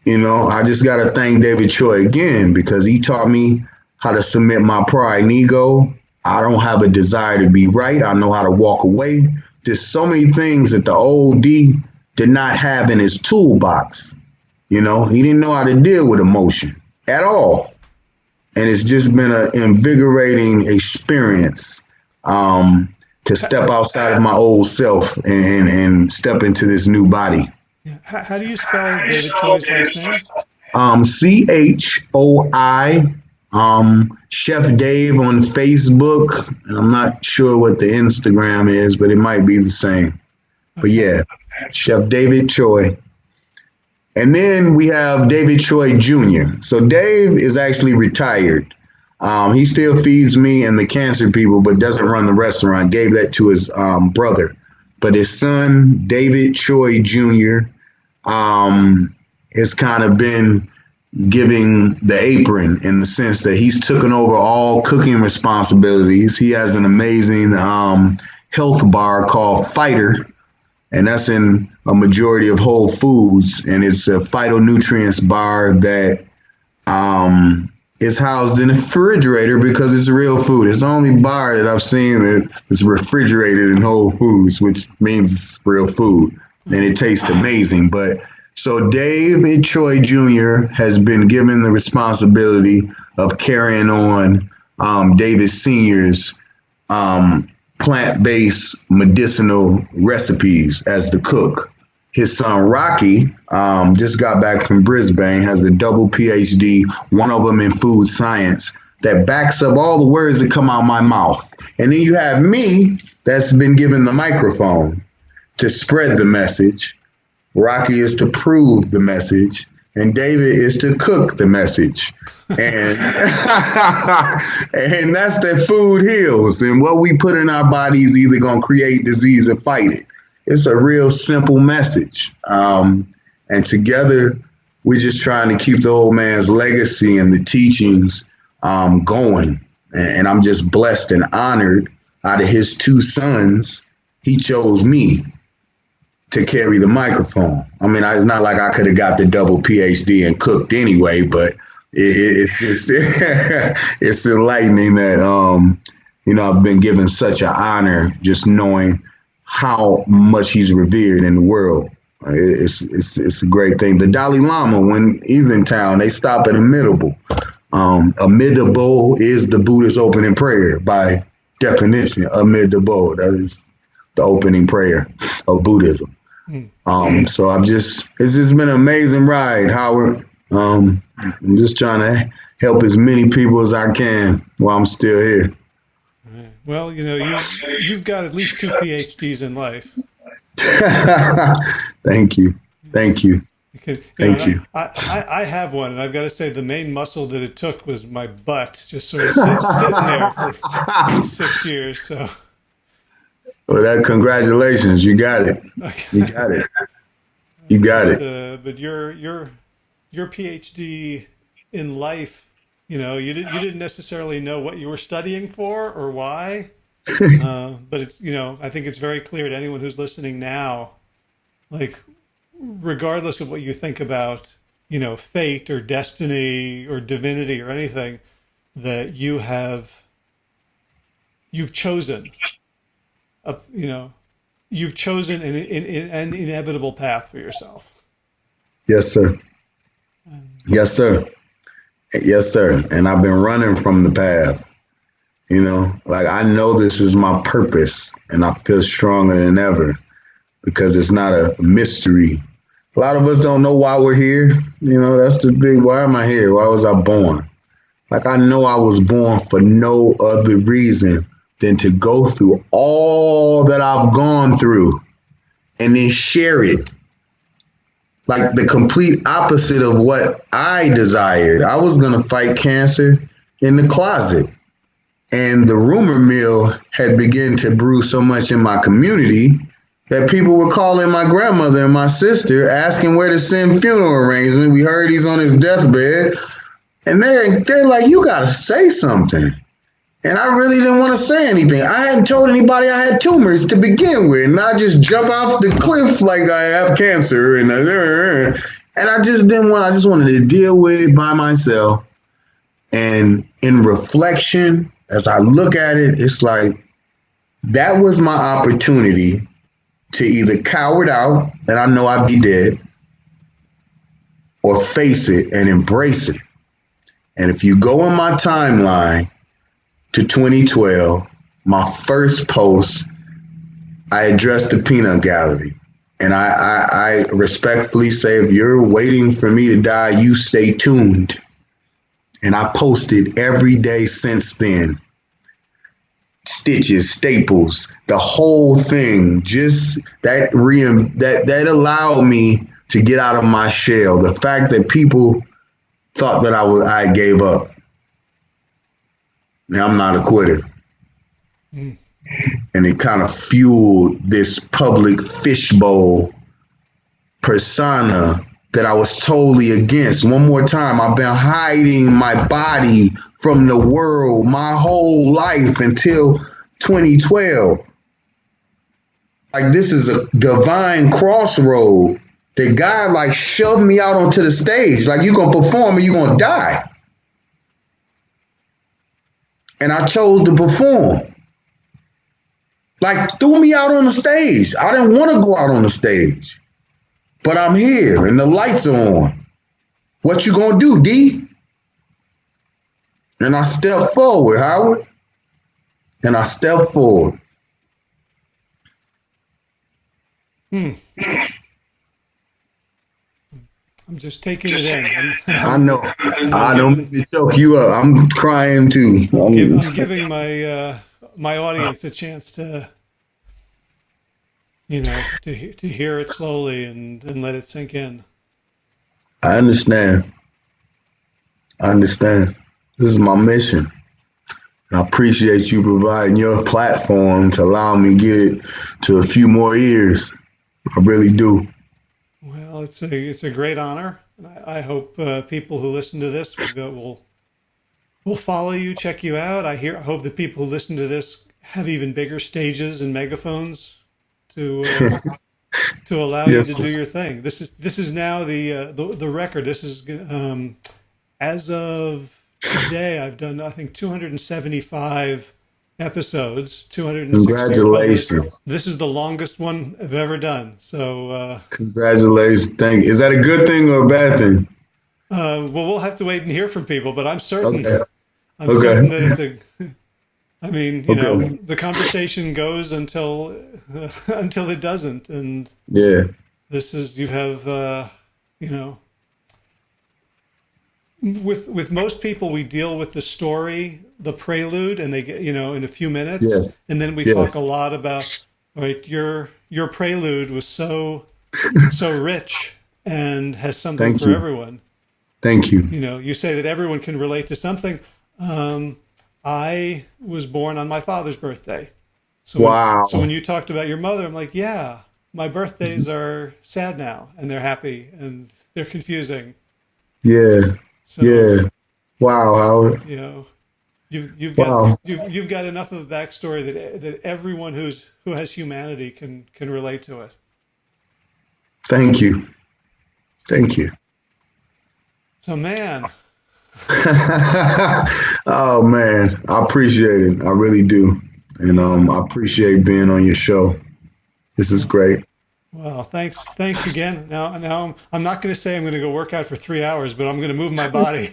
you know, I just got to thank David Choi again, because he taught me how to submit my pride and ego. I don't have a desire to be right. I know how to walk away. There's so many things that the old D did not have in his toolbox. You know, he didn't know how to deal with emotion at all. And it's just been an invigorating experience to step outside of my old self and step into this new body. How do you spell David Choi's last name? CHOI. Chef Dave on Facebook. And I'm not sure what the Instagram is, but it might be the same. But yeah, Chef David Choi. And then we have David Choi Jr. So Dave is actually retired. He still feeds me and the cancer people, but doesn't run the restaurant. Gave that to his brother. But his son, David Choi Jr., has kind of been giving the apron in the sense that he's taken over all cooking responsibilities. He has an amazing health bar called Fighter, and that's in a majority of Whole Foods, and it's a phytonutrients bar that is housed in a refrigerator because it's real food. It's the only bar that I've seen that is refrigerated in Whole Foods, which means it's real food, and it tastes amazing. But so David Choi Jr. has been given the responsibility of carrying on David Sr.'s plant-based medicinal recipes as the cook. His son Rocky just got back from Brisbane, has a double PhD, one of them in food science, that backs up all the words that come out my mouth. And then you have me that's been given the microphone to spread the message. Rocky is to prove the message, and David is to cook the message. And and that's that food heals. And what we put in our body is either going to create disease or fight it. It's a real simple message. And together, we're just trying to keep the old man's legacy and the teachings going. And I'm just blessed and honored. Out of his 2 sons, he chose me to carry the microphone. I mean, it's not like I could have got the double PhD and cooked anyway, but it's just it's enlightening that I've been given such an honor just knowing how much he's revered in the world. It's a great thing. The Dalai Lama, when he's in town, they stop at Amitabha. Amitabha is the Buddha's opening prayer by definition. Amitabha, that is the opening prayer of Buddhism. So it's just been an amazing ride, Howard. I'm just trying to help as many people as I can while I'm still here. Well, you've got at least 2 PhDs in life. Thank you. Thank you. Thank you. I have one, and I've got to say the main muscle that it took was my butt, just sort of sitting there for 6 years. So. Well, congratulations. You got it. Okay. You got it. You got it. But your PhD in life You didn't necessarily know what you were studying for or why. But it's, I think it's very clear to anyone who's listening now, like, regardless of what you think about, fate or destiny or divinity or anything, that you've chosen a, you know, you've chosen an inevitable path for yourself. Yes, sir. Yes, sir. Yes, sir. And I've been running from the path. Like I know this is my purpose and I feel stronger than ever because it's not a mystery. A lot of us don't know why we're here. That's the big, why am I here? Why was I born? Like I know I was born for no other reason than to go through all that I've gone through and then share it. Like the complete opposite of what I desired. I was going to fight cancer in the closet. And the rumor mill had begun to brew so much in my community that people were calling my grandmother and my sister asking where to send funeral arrangement. We heard he's on his deathbed. And they're like, you got to say something. And I really didn't want to say anything. I hadn't told anybody I had tumors to begin with. And I just jump off the cliff like I have cancer. And I just didn't want, I just wanted to deal with it by myself. And in reflection, as I look at it, it's like that was my opportunity to either cower it out and I know I'd be dead or face it and embrace it. And if you go in my timeline to 2012, my first post, I addressed the peanut gallery. And I respectfully say, if you're waiting for me to die, you stay tuned. And I posted every day since then. Stitches, staples, the whole thing. Just that allowed me to get out of my shell. The fact that people thought that I gave up. Now I'm not a quitter. Mm. And it kind of fueled this public fishbowl persona that I was totally against. One more time, I've been hiding my body from the world my whole life until 2012. Like this is a divine crossroad. The guy like shoved me out onto the stage. Like you gonna perform or you gonna die. And I chose to perform. Like threw me out on the stage. I didn't want to go out on the stage. But I'm here and the lights are on. What you gonna do, D? And I stepped forward, Howard. And I stepped forward. I'm just taking it in. I know. I don't mean to choke you up. I'm crying too. I'm giving my audience a chance to, to hear it slowly and let it sink in. I understand. This is my mission. And I appreciate you providing your platform to allow me to get it to a few more ears. I really do. Well, it's a great honor. I hope people who listen to this will follow you, check you out. I hope that people who listen to this have even bigger stages and megaphones to allow you to do your thing. This is now the record. This is as of today. I've done I think 275 episodes. 260. Congratulations! This is the longest one I've ever done. So congratulations! Thank you. Is that a good thing or a bad thing? Well, we'll have to wait and hear from people, but I'm certain. Okay. I'm certain that it's a. I mean, the conversation goes until it doesn't, and this is you have with most people we deal with the story, the prelude, and they get in a few minutes, and then we talk a lot about your prelude was so rich and has something for everyone. Thank you. You say that everyone can relate to something. I was born on my father's birthday. So so when you talked about your mother, I'm like, yeah, my birthdays are sad now and they're happy and they're confusing. Yeah. So Wow, Howard. You know, Wow. you've got enough of a backstory that everyone who has humanity can relate to it. Thank you. Thank you. So, man, Oh man, I appreciate it. I really do. And yeah. I appreciate being on your show. This is great. Well, thanks again. Now I'm not going to say I'm going to go work out for 3 hours, but I'm going to move my body.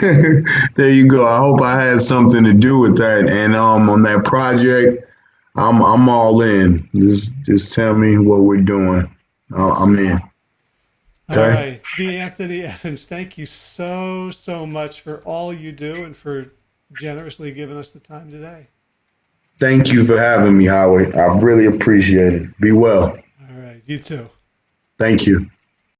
There you go. I hope I had something to do with that. And on that project, I'm all in. Just tell me what we're doing. Yes, I'm sir. in. All Okay. right, D. Anthony Evans, thank you so much for all you do and for generously giving us the time today. Thank you for having me, Howard. I really appreciate it. Be well. All right, you too. Thank you.